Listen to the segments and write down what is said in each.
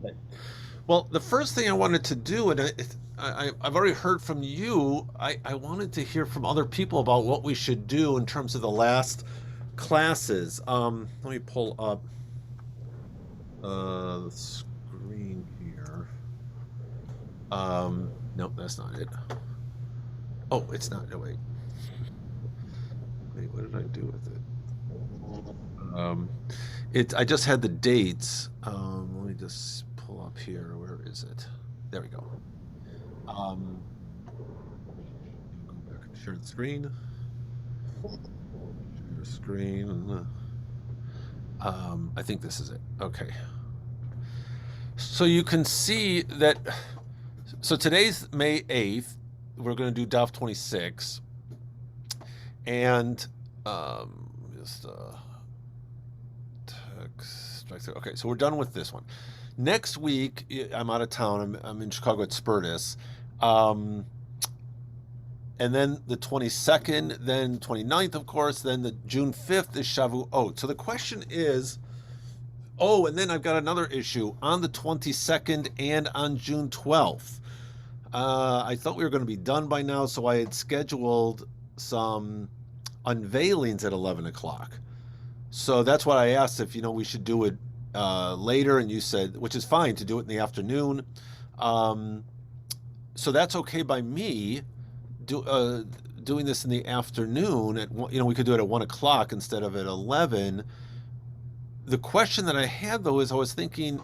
Right. Well, the first thing I wanted to do, and I've already heard from you, I wanted to hear from other people about what we should do in terms of the last classes. Let me pull up the screen here. Nope, that's not it. Oh, it's not. No, wait. Wait, what did I do with it? Um, I just had the dates. Let me just pull up here. Where is it? There we go. Um, go back and share the screen. Share screen. I think this is it. Okay. So you can see that. So today's May 8th. We're going to do DAF 26. And just text. Okay, so we're done with this one. Next week, I'm out of town. I'm in Chicago at Spertus. And then the 22nd, then 29th, of course, then the June 5th is Shavuot. So the question is, oh, and then I've got another issue on the 22nd and on June 12th. I thought we were going to be done by now, so I had scheduled some unveilings at 11 o'clock. So that's what I asked if, we should do it later, and you said, which is fine to do it in the afternoon. So that's okay by me. Doing this in the afternoon at we could do it at 1 o'clock instead of at 11. The question that I had though is I was thinking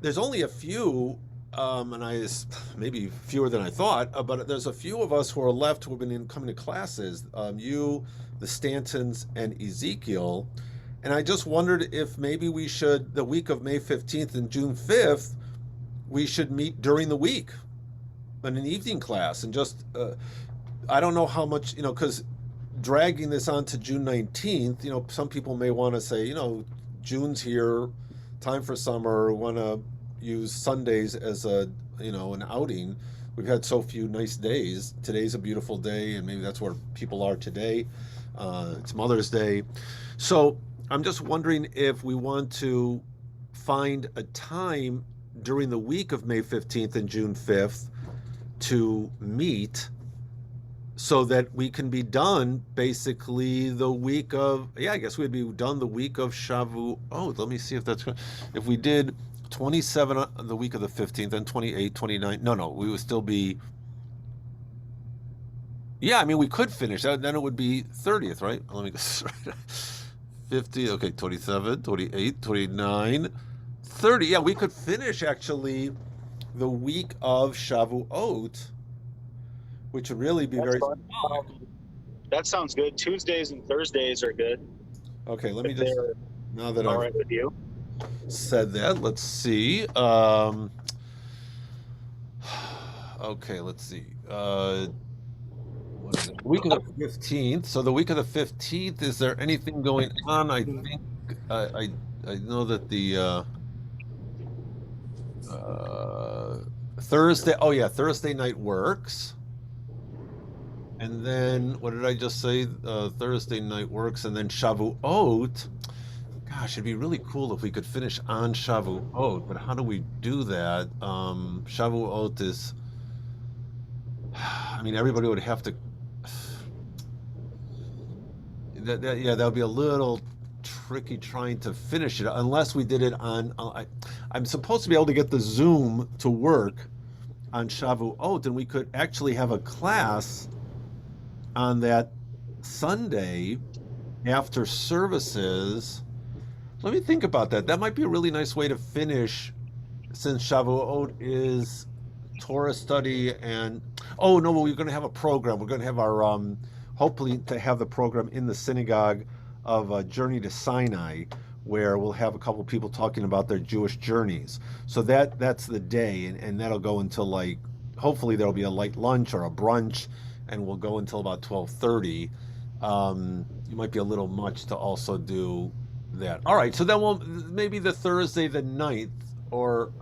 there's only a few, and maybe fewer than I thought, but there's a few of us who are left who have been coming to classes. You, the Stantons, and Ezekiel, and I just wondered if maybe we should, the week of May 15th and June 5th, we should meet during the week in an evening class and just. I don't know how much, because dragging this on to June 19th, some people may want to say, June's here, time for summer, want to use Sundays as an outing. We've had so few nice days. Today's a beautiful day, and maybe that's where people are today. It's Mother's Day. So I'm just wondering if we want to find a time during the week of May 15th and June 5th to meet so that we can be done basically the week of, I guess we'd be done the week of Shavuot. Oh, let me see if that's good. If we did 27 on the week of the 15th and 28, 29, no, we would still be, I mean, we could finish that. Then it would be 30th, right? Let me go. 50, okay, 27, 28, 29, 30. Yeah, we could finish actually the week of Shavuot, which would really be very fun. That sounds good. Tuesdays and Thursdays are good. Okay, let me just, now that All I've right with you. said that, let's see. Okay, let's see. What is it? The week of the 15th. So the week of the 15th, is there anything going on? I think I know that the Thursday. Oh yeah, Thursday night works. And then what did I just say? Thursday night works, and then Shavuot. Gosh, it'd be really cool if we could finish on Shavuot, but how do we do that? Shavuot is, I mean, everybody would have to. That would be a little tricky trying to finish it unless we did it on. I'm supposed to be able to get the Zoom to work on Shavuot, and we could actually have a class on that Sunday after services. Let me think about that. That might be a really nice way to finish, since Shavuot is Torah study and oh no, we're going to have a program. We're going to have our hopefully to have the program in the synagogue of Journey to Sinai, where we'll have a couple of people talking about their Jewish journeys. So that's the day, and that'll go until like hopefully there'll be a light lunch or a brunch, and we'll go until about 12:30. It might be a little much to also do that. All right, so then we'll maybe the Thursday the 9th, or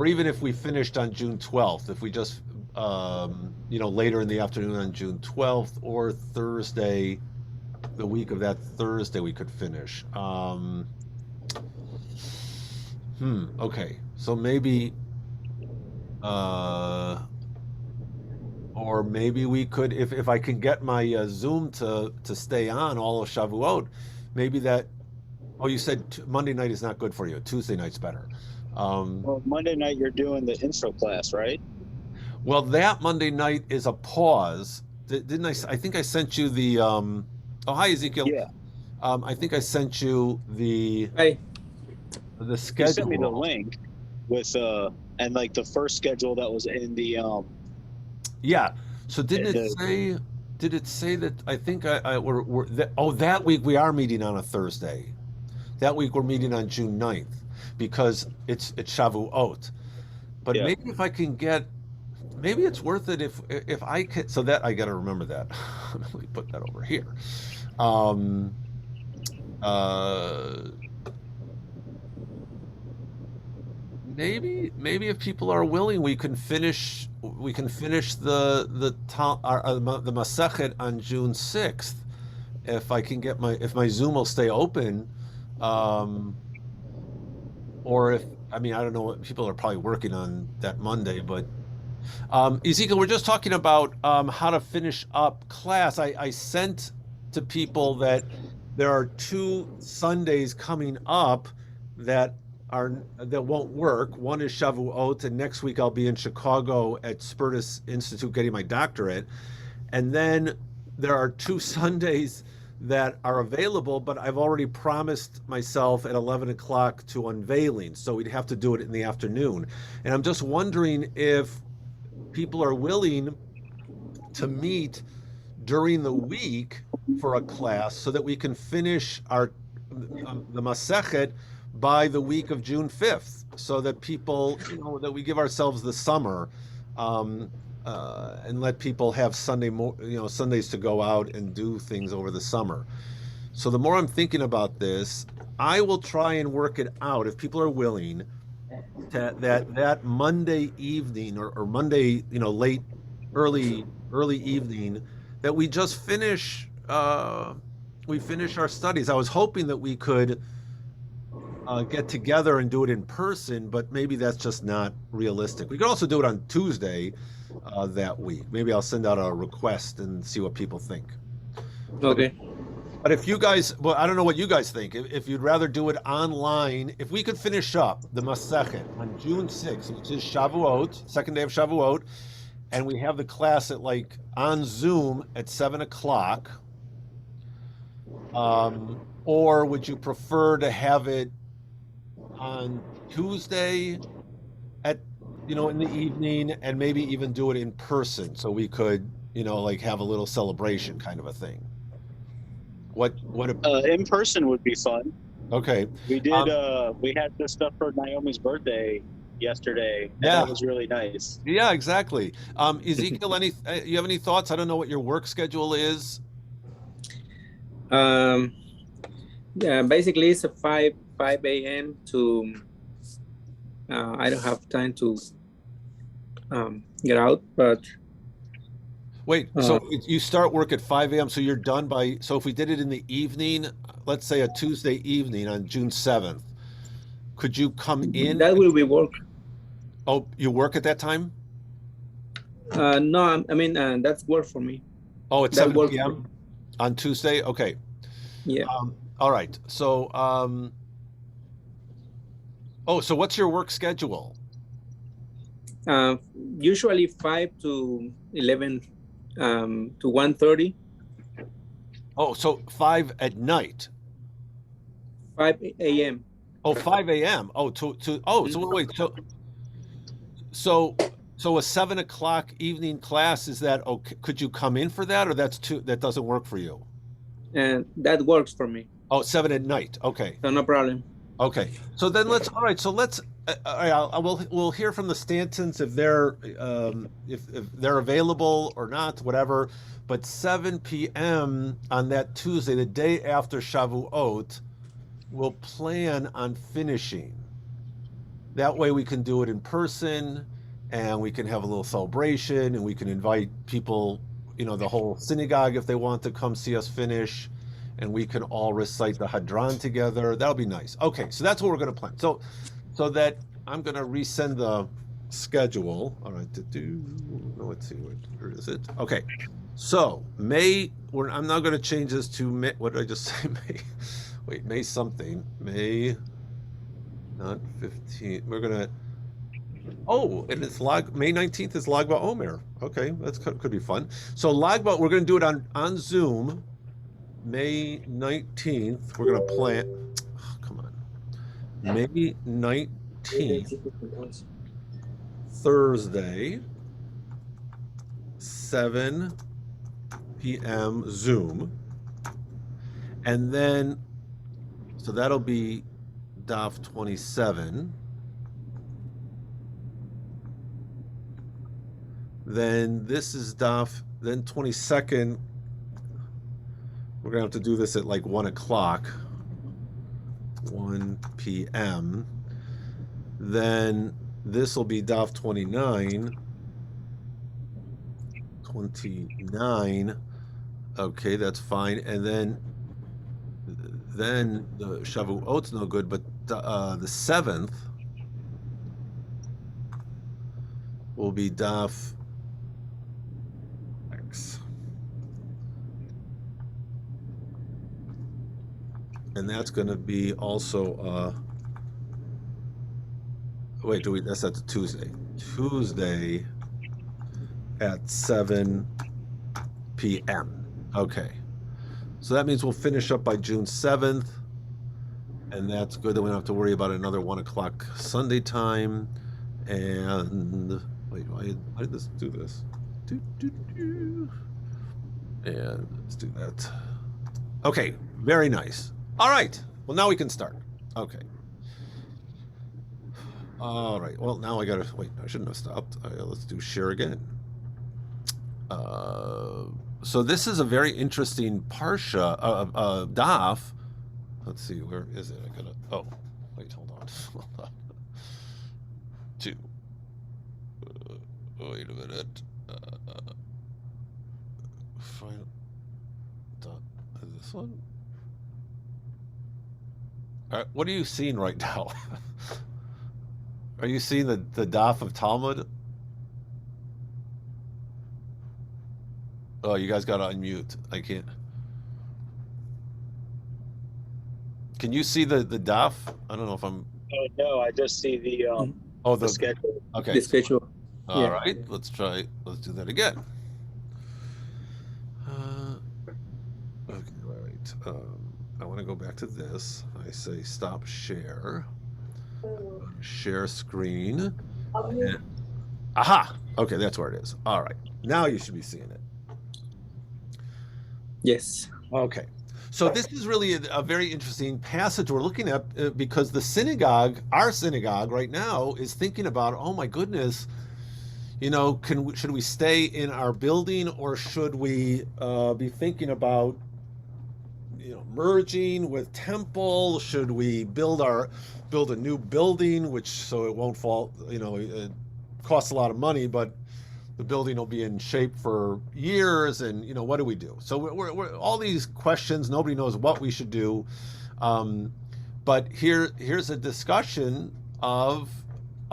even if we finished on June 12th, if we just later in the afternoon on June 12th, or Thursday, the week of that Thursday, we could finish. Okay. So maybe, uh, or maybe we could, if I can get my Zoom to stay on all of Shavuot, maybe that. Oh, you said Monday night is not good for you. Tuesday night's better. Um, Well, Monday night you're doing the intro class, right? well, that Monday night is a pause. Didn't I? I think I sent you the. Oh, hi Ezekiel. Yeah. I think I sent you Hi. the You sent me the schedule. link with and like the first schedule that was in the Yeah. So didn't it the say? Did it say that? I think we're that, oh, that week we are meeting on a Thursday. That week we're meeting on June 9th because it's Shavuot. But yeah. maybe if I can get, maybe it's worth it if I can. So that I got to remember that. Let me put that over here. Um, uh, maybe if people are willing, we can finish the Masechet on June 6th. If I can get if my Zoom will stay open, um, or if I mean I don't know what people are probably working on that Monday, but Ezekiel, we're just talking about how to finish up class. I sent to people that there are 2 Sundays coming up that that won't work. One is Shavuot, and next week I'll be in Chicago at Spertus Institute getting my doctorate. And then there are 2 Sundays that are available, but I've already promised myself at 11 o'clock to unveiling, so we'd have to do it in the afternoon. And I'm just wondering if people are willing to meet during the week for a class so that we can finish the Masechet by the week of June 5th, so that people, that we give ourselves the summer, and let people have Sundays to go out and do things over the summer. So the more I'm thinking about this, I will try and work it out if people are willing that Monday evening or Monday, early evening, that we just finish our studies. I was hoping that we could get together and do it in person, but maybe that's just not realistic. We could also do it on Tuesday that week. Maybe I'll send out a request and see what people think. Okay. But if you guys, well, I don't know what you guys think. If you'd rather do it online, if we could finish up the Masechet on June 6th, which is Shavuot, second day of Shavuot, and we have the class at on Zoom at 7 o'clock, or would you prefer to have it on Tuesday at, in the evening, and maybe even do it in person so we could, have a little celebration kind of a thing? What In person would be fun. Okay. We did we had this stuff for Naomi's birthday yesterday. And Yeah. that was really nice. Yeah, exactly. Ezekiel, you have any thoughts? I don't know what your work schedule is. Yeah, basically it's a 5 a.m. to I don't have time to get out, but Wait, so you start work at 5 a.m., so you're done so if we did it in the evening, let's say a Tuesday evening on June 7th, could you come in? that will be work. Oh, you work at that time? No, I mean that's work for me. Oh, it's That 7 works. p.m. on Tuesday? Okay. Yeah. All right. So, so what's your work schedule? Usually 5 to 11 to 1:30. Oh, so 5 at night. 5 a.m. Oh, 5 a.m. Oh, so wait, so a 7 o'clock evening class, is that okay? Could you come in for that, or that doesn't work for you? And that works for me. Oh, 7 at night. Okay. So no problem. Okay. So then all right. So we'll hear from the Stantons if they're available or not, whatever. But 7 p.m. on that Tuesday, the day after Shavuot, we'll plan on finishing. That way we can do it in person, and we can have a little celebration, and we can invite people, the whole synagogue, if they want to come see us finish, and we can all recite the Hadran together. That'll be nice. Okay, so that's what we're going to plan. So so that I'm going to resend the schedule. All right, let's see, where is it? Okay, so I'm now going to change this to May. What did I just say? May something. May, not 15. We're going to. Oh, and it's May 19th is Lag BaOmer. Okay, could be fun. So Lag BaOmer, we're going to do it on Zoom. May 19th, we're going to plan. Oh, come on. May 19th, Thursday, 7 p.m. Zoom. And then, so that'll be DAF 27. Then this is DAF, then 22nd, we're gonna have to do this at like 1 o'clock, 1 p.m. Then this will be DAF 29. Okay, that's fine. And then the Shavuot's no good, but the 7th will be DAF X. And that's going to be also wait, that's at the Tuesday at 7 p.m. Okay, so that means we'll finish up by June 7th, and that's good. Then we don't have to worry about another 1 o'clock Sunday time. And wait, why did this do this? And let's do that. Okay, very nice. All right, well, now we can start. Okay. All right, well, now I gotta, wait, I shouldn't have stopped. Let's do share again. So this is a very interesting Parsha, Daf. Let's see, where is it? I gotta, oh, wait, hold on. Two. Wait a minute. Final. This one? All right, what are you seeing right now? Are you seeing the Daf of Talmud? Oh, you guys got to unmute. I can't. Can you see the Daf? I don't know if I'm. Oh, no, I just see the the schedule. Okay. The schedule. All right, let's try. Let's do that again. Okay, all right. I want to go back to this. I say stop share. Share screen. And, aha! Okay, that's where it is. All right. Now you should be seeing it. Yes. Okay. So this is really a very interesting passage we're looking at because the synagogue, our synagogue right now, is thinking about, oh my goodness, you know, should we stay in our building or should we be thinking about, you know, merging with Temple? Should we build a new building, which so it won't fall, you know, it costs a lot of money, but the building will be in shape for years, and you know, what do we do? So we're all these questions. Nobody knows what we should do, but here's a discussion of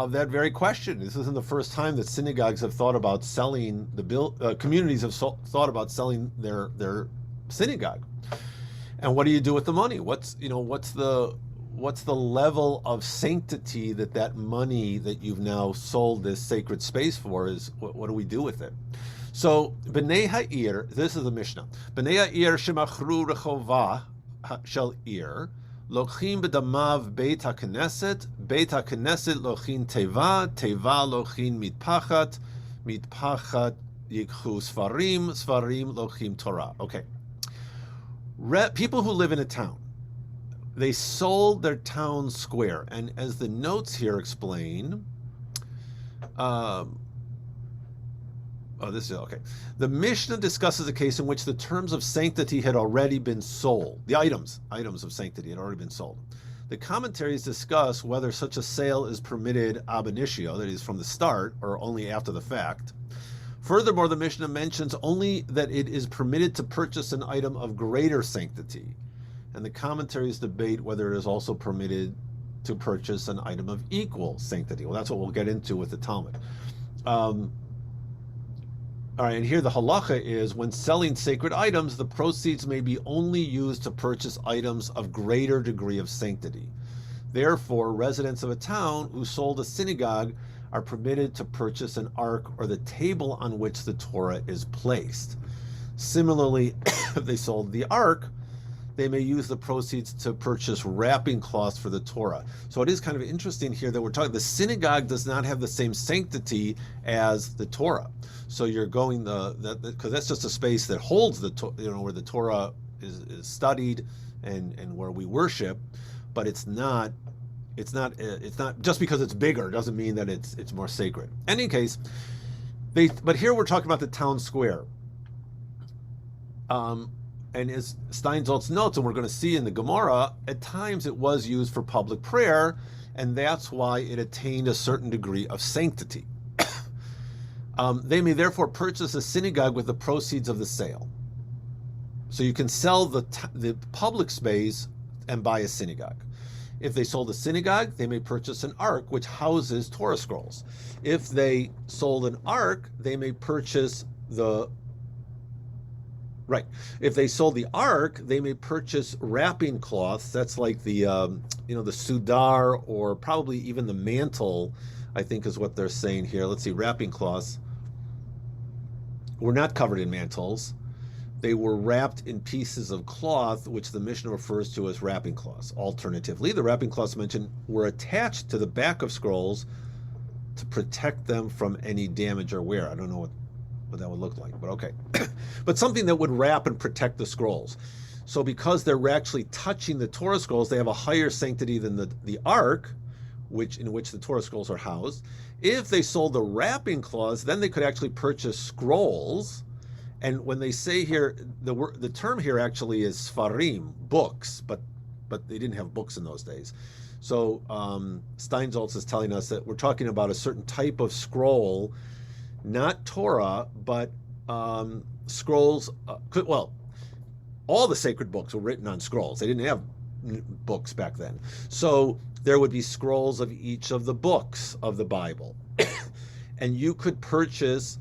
that very question. This isn't the first time that synagogues have thought about selling communities have thought about selling their synagogue. And what do you do with the money? What's the level of sanctity that money that you've now sold this sacred space for is? What do we do with it? So Bnei Ha'ir, this is the Mishnah. Bnei Ha'ir shemachru rechova shel ir lochim b'damav beit ha'knesset lochin teva lochin mitpachat yikhu svarim lochim Torah. Okay. People who live in a town, they sold their town square, and as the notes here explain, this is okay. The Mishnah discusses a case in which the terms of sanctity had already been sold. The items of sanctity had already been sold. The commentaries discuss whether such a sale is permitted ab initio, that is from the start, or only after the fact. Furthermore, the Mishnah mentions only that it is permitted to purchase an item of greater sanctity. And the commentaries debate whether it is also permitted to purchase an item of equal sanctity. Well, that's what we'll get into with the Talmud. All right, and here the halacha is when selling sacred items, the proceeds may be only used to purchase items of greater degree of sanctity. Therefore, residents of a town who sold a synagogue are permitted to purchase an ark or the table on which the Torah is placed. Similarly, if they sold the ark, they may use the proceeds to purchase wrapping cloths for the Torah. So it is kind of interesting here that we're talking, the synagogue does not have the same sanctity as the Torah. So you're going because that's just a space that holds where the Torah is studied and where we worship, but it's not just because it's bigger doesn't mean that it's more sacred. In any case, but here we're talking about the town square. And as Steinsaltz notes, and we're going to see in the Gemara, at times it was used for public prayer, and that's why it attained a certain degree of sanctity. They may therefore purchase a synagogue with the proceeds of the sale. So you can sell the public space and buy a synagogue. If they sold a synagogue, they may purchase an ark which houses Torah scrolls. If they sold an ark, they may purchase If they sold the ark, they may purchase wrapping cloths. That's like the sudar, or probably even the mantle, I think is what they're saying here. Let's see, wrapping cloths were not covered in mantles. They were wrapped in pieces of cloth, which the Mishnah refers to as wrapping cloths. Alternatively, the wrapping cloths mentioned were attached to the back of scrolls to protect them from any damage or wear. I don't know what that would look like, but okay. But something that would wrap and protect the scrolls. So because they're actually touching the Torah scrolls, they have a higher sanctity than the ark, in which the Torah scrolls are housed. If they sold the wrapping cloths, then they could actually purchase scrolls. And when they say here, the term here actually is sfarim, books, but they didn't have books in those days. So Steinsaltz is telling us that we're talking about a certain type of scroll, not Torah, but scrolls. All the sacred books were written on scrolls. They didn't have books back then. So there would be scrolls of each of the books of the Bible. And you could purchase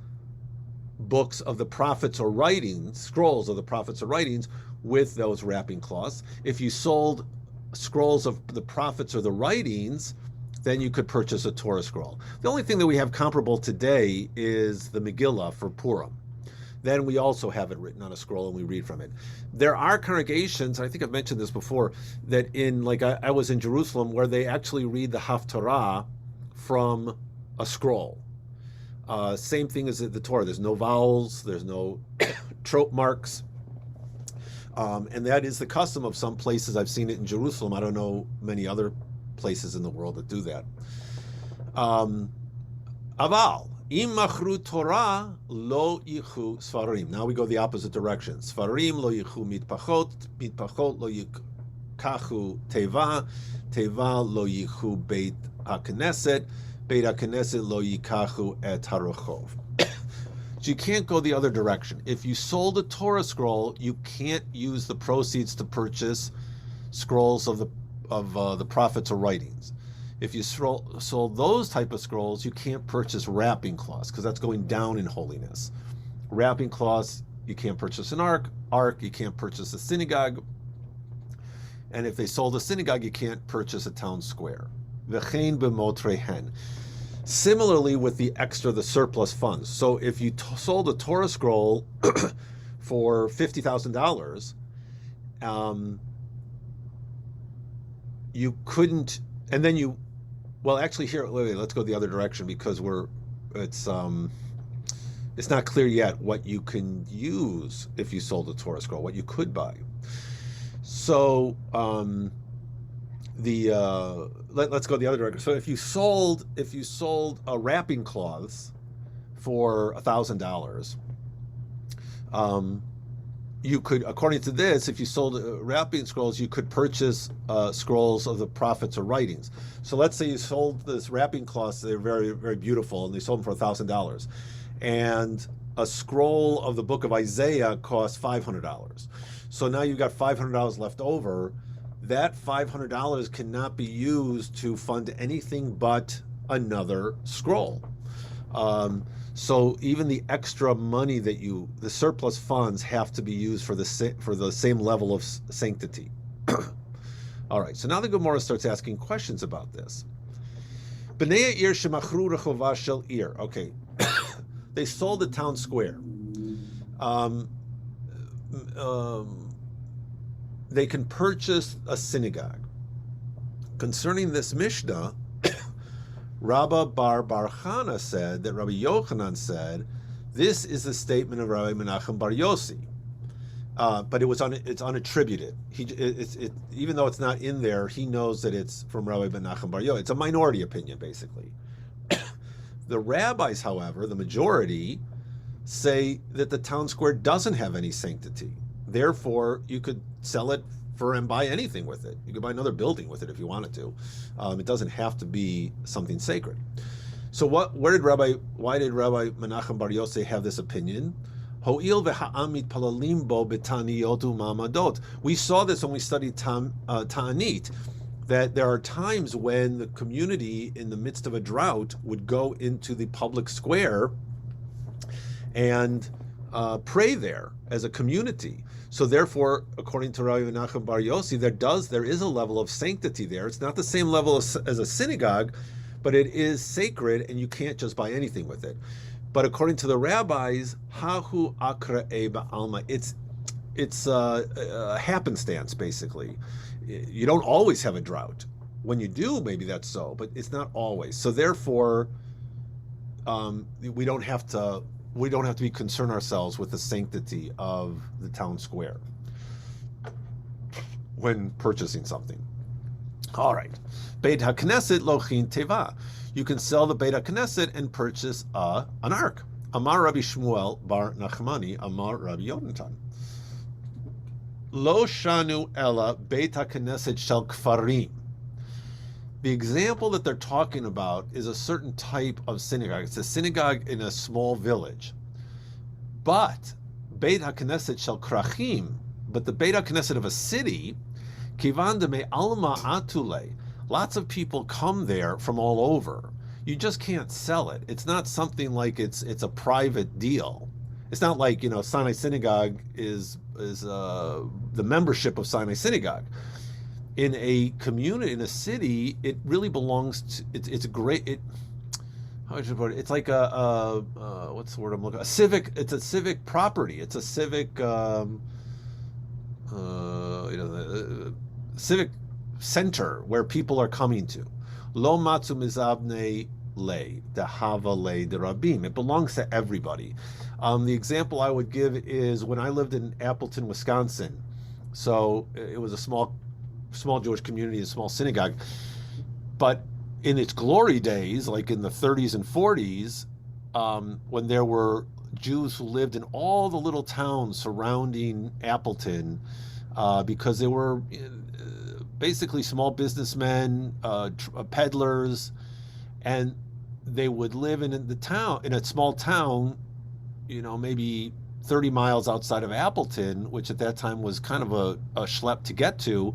books of the prophets or writings, scrolls of the prophets or writings, with those wrapping cloths. If you sold scrolls of the prophets or the writings, then you could purchase a Torah scroll. The only thing that we have comparable today is the Megillah for Purim. Then we also have it written on a scroll and we read from it. There are congregations, I think I've mentioned this before, that I was in Jerusalem, where they actually read the Haftarah from a scroll. Same thing as the Torah. There's no vowels, there's no trope marks. And that is the custom of some places. I've seen it in Jerusalem. I don't know many other places in the world that do that. Aval, im machru Torah lo yichu sfarim. Now we go the opposite direction. Sfarim lo yichu mitpachot lo yikachu teva lo yichu beit hakneset, beit hakneset lo yikachu et harachov. So you can't go the other direction. If you sold a Torah scroll, you can't use the proceeds to purchase scrolls of the prophets or writings. If you sold those type of scrolls, you can't purchase wrapping cloths, because that's going down in holiness. Wrapping cloths, you can't purchase an ark, you can't purchase a synagogue. And if they sold a synagogue, you can't purchase a town square. V'chein b'motrehen. Similarly with the surplus funds. So if you sold a Torah scroll for $50,000, you couldn't, and then you, well, actually here, wait, let's go the other direction, because it's not clear yet what you can use if you sold a Torah scroll, what you could buy. So let's go the other direction. So if you sold a wrapping cloths for $1,000, you could, according to this, if you sold wrapping scrolls, you could purchase scrolls of the prophets or writings. So let's say you sold this wrapping cloths; they're very, very beautiful, and they sold them for $1,000, and a scroll of the book of Isaiah cost $500. So now you've got $500 left over that $500 cannot be used to fund anything but another scroll. So even the extra money that the surplus funds have to be used for the same level of sanctity. All right, so now the Gemara starts asking questions about this. Bnei ir shemachru rechovah shel ir. Okay, they sold the town square. They can purchase a synagogue. Concerning this Mishnah, Rabba bar Chana said that Rabbi Yochanan said, this is a statement of Rabbi Menachem bar Yossi, but it's unattributed. Even though it's not in there, he knows that it's from Rabbi Menachem bar Yossi. It's a minority opinion, basically. The rabbis, however, the majority, say that the town square doesn't have any sanctity. Therefore, you could sell it and buy anything with it. You could buy another building with it if you wanted to. It doesn't have to be something sacred. So why did Rabbi Menachem bar Yossi have this opinion? We saw this when we studied Ta'anit, that there are times when the community in the midst of a drought would go into the public square and pray there as a community. So therefore, according to Rabbi Menachem bar Yossi, there is a level of sanctity there. It's not the same level as a synagogue, but it is sacred, and you can't just buy anything with it. But according to the rabbis, hahu akra'e ba'alma, it's a happenstance, basically. You don't always have a drought. When you do, maybe that's so, but it's not always. So therefore, we don't have to be concerned ourselves with the sanctity of the town square when purchasing something. All right. Beit HaKnesset lochin teva. You can sell the Beit HaKnesset and purchase an ark. Amar Rabbi Shmuel bar Nachmani, Amar Rabbi Yonatan. Lo shanu ella Beit HaKnesset shel kfarim. The example that they're talking about is a certain type of synagogue. It's a synagogue in a small village. But Beit HaKnesset shel krachim, but the Beit HaKnesset of a city, kivan de me alma atule. Lots of people come there from all over. You just can't sell it. It's not something like it's a private deal. It's not like, Sinai Synagogue is the membership of Sinai Synagogue. In a community, in a city, it really belongs to. It's a great. How should I put it? It's like what's the word I'm looking? A civic. It's a civic property. It's a civic. Civic center where people are coming to. Lo matzu mizabnei lei dehava lei derabim. It belongs to everybody. The example I would give is when I lived in Appleton, Wisconsin. So it was a small Jewish community, a small synagogue. But in its glory days, like in the 30s and 40s, when there were Jews who lived in all the little towns surrounding Appleton, because they were basically small businessmen, peddlers, and they would live in a small town, maybe 30 miles outside of Appleton, which at that time was kind of a schlep to get to.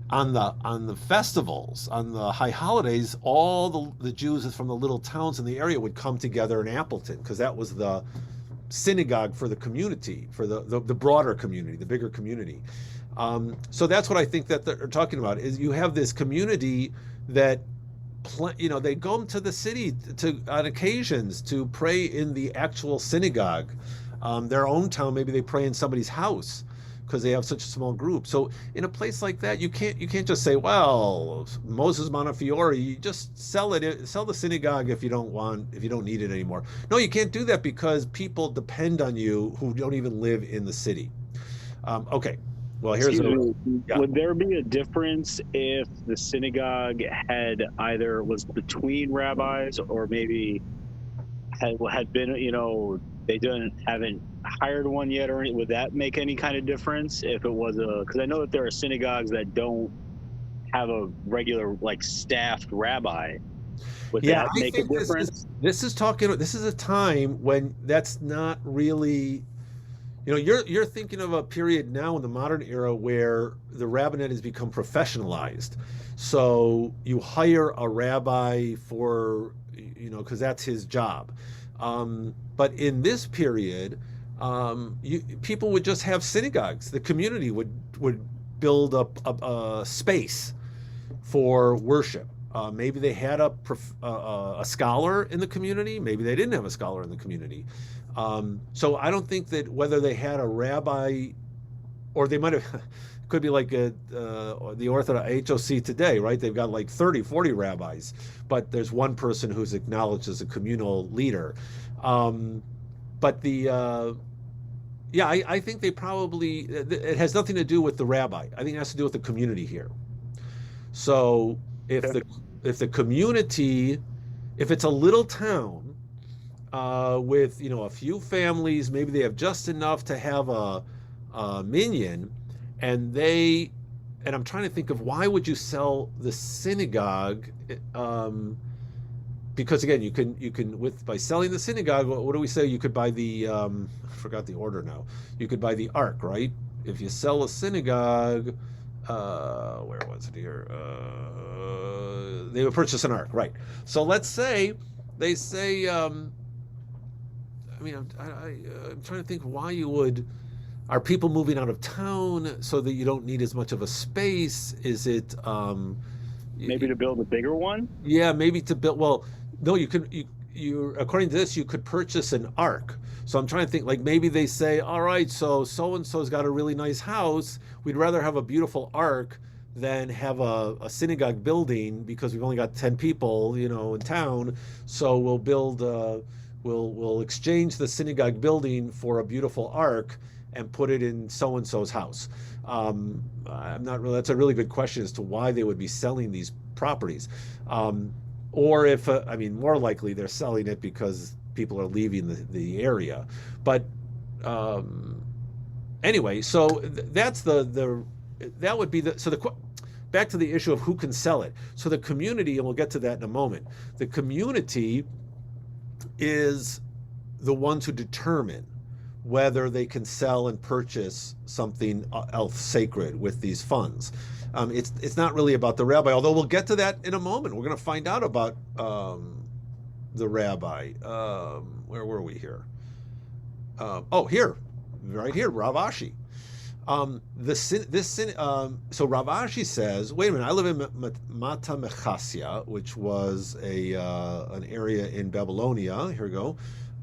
On the festivals, on the high holidays, all the Jews from the little towns in the area would come together in Appleton, because that was the synagogue for the community, for the broader community, the bigger community. So that's what I think that they're talking about, is you have this community that, they go to the city on occasions to pray in the actual synagogue. Their own town, maybe they pray in somebody's house, because they have such a small group. So in a place like that, you can't just say, well, Moses Montefiore, you just sell the synagogue if you don't need it anymore. No, you can't do that, because people depend on you who don't even live in the city. Okay, well, here's Would there be a difference if the synagogue was between rabbis, or maybe had been, they haven't hired one yet, or would that make any kind of difference if it was because I know that there are synagogues that don't have a regular staffed rabbi. Would that make a difference? This is a time when that's not really, you're thinking of a period now in the modern era where the rabbinate has become professionalized. So you hire a rabbi for, because that's his job. But in this period, people would just have synagogues. The community would build up a space for worship. Maybe they had a scholar in the community. Maybe they didn't have a scholar in the community. So I don't think that whether they had a rabbi, or they might have, could be like the Orthodox HOC today, right? They've got like 30, 40 rabbis, but there's one person who's acknowledged as a communal leader. But I think they probably, it has nothing to do with the rabbi. I think it has to do with the community here. So if the community, if it's a little town with a few families, maybe they have just enough to have a minyan, and I'm trying to think of why would you sell the synagogue? Because again, you can by selling the synagogue, what do we say? You could buy the I forgot the order now. You could buy the ark, right? If you sell a synagogue, where was it here? They would purchase an ark, right? So let's say they say, I'm trying to think why you would. Are people moving out of town so that you don't need as much of a space? Is it maybe to build a bigger one? Yeah, maybe to build. Well, no, you according to this, you could purchase an ark. So I'm trying to think, like maybe they say, all right, so and so's got a really nice house. We'd rather have a beautiful ark than have a synagogue building because we've only got 10 people, in town. So we'll build, we'll exchange the synagogue building for a beautiful ark and put it in so and so's house. I'm not really. That's a really good question as to why they would be selling these properties, or if more likely they're selling it because people are leaving the area. But anyway, so that's that would be back to the issue of who can sell it. So the community, and we'll get to that in a moment. The community is the ones who determine whether they can sell and purchase something else sacred with these funds. It's not really about the rabbi, although we'll get to that in a moment. We're going to find out about the rabbi. Where were we here? Here, right here, Rav Ashi. So Rav Ashi says, wait a minute, I live in Mata Mechasya, which was an area in Babylonia. Here we go.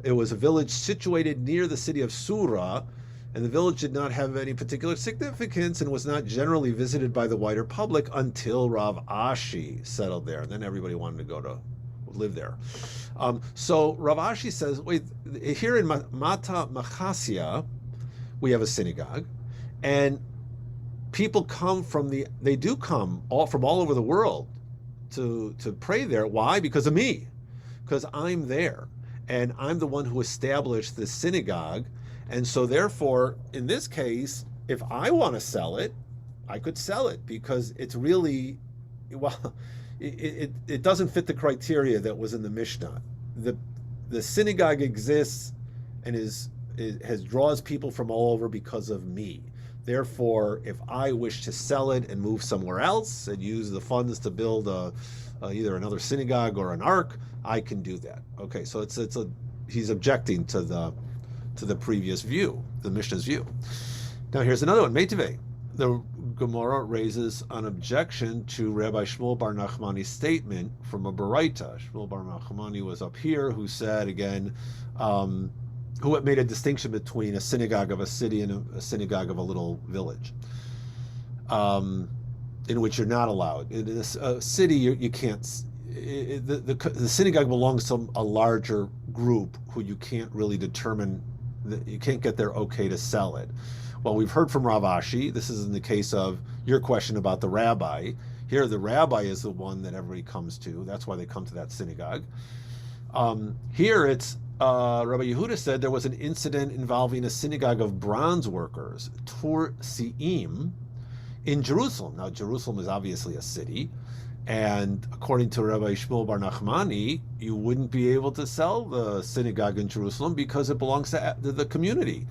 It was a village situated near the city of Sura, and the village did not have any particular significance and was not generally visited by the wider public until Rav Ashi settled there. And then everybody wanted to go to live there. So Rav Ashi says, wait, here in Mata Machasya, we have a synagogue, and people come they do come from all over the world to pray there. Why? Because of me, because I'm there. And I'm the one who established the synagogue. And so therefore, in this case, if I want to sell it, I could sell it because it's really, it doesn't fit the criteria that was in the Mishnah. The synagogue exists and draws people from all over because of me. Therefore, if I wish to sell it and move somewhere else and use the funds to build either another synagogue or an ark, I can do that. Okay, so he's objecting to the previous view, the Mishnah's view. Now here's another one, Meitive. The Gemara raises an objection to Rabbi Shmuel Bar Nachmani's statement from a Baraita. Shmuel Bar Nachmani was up here, who said again, who made a distinction between a synagogue of a city and a synagogue of a little village, in which you're not allowed. In a city, you can't. The synagogue belongs to a larger group who you can't really determine. You can't get their okay to sell it. Well, we've heard from Rav Ashi. This is in the case of your question about the rabbi. Here, the rabbi is the one that everybody comes to. That's why they come to that synagogue. Here, it's Rabbi Yehuda said there was an incident involving a synagogue of bronze workers, Tur Si'im, in Jerusalem. Now, Jerusalem is obviously a city, and according to Rabbi Shmuel Bar Nachmani, you wouldn't be able to sell the synagogue in Jerusalem because it belongs to the community.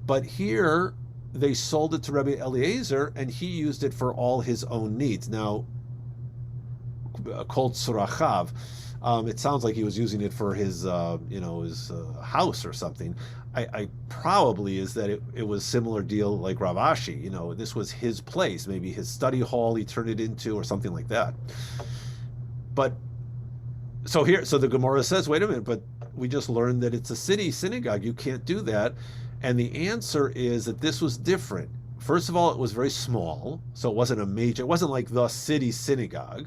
But here they sold it to Rabbi Eliezer, and he used it for all his own needs. Now, called Surachav, it sounds like he was using it for his, his house or something. I probably is that it was similar deal like Rav Ashi. This was his place, maybe his study hall he turned it into or something like that. But so the Gemara says, wait a minute, but we just learned that it's a city synagogue. You can't do that. And the answer is that this was different. First of all, it was very small, so it wasn't like the city synagogue.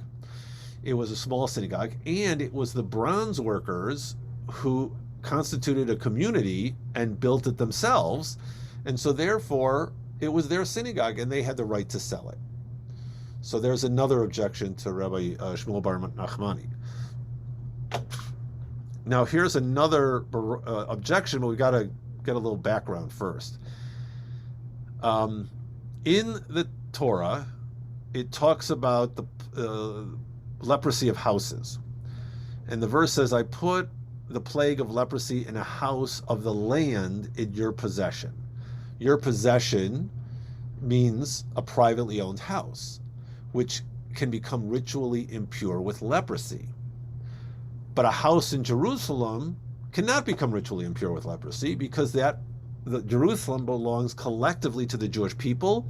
It was a small synagogue, and it was the bronze workers who constituted a community and built it themselves. And so therefore, it was their synagogue, and they had the right to sell it. So there's another objection to Rabbi Shmuel bar Nachmani. Now here's another objection, but we got to get a little background first. In the Torah, it talks about the leprosy of houses. And the verse says, I put the plague of leprosy in a house of the land in your possession. Your possession means a privately owned house, which can become ritually impure with leprosy. But a house in Jerusalem cannot become ritually impure with leprosy because the Jerusalem belongs collectively to the Jewish people,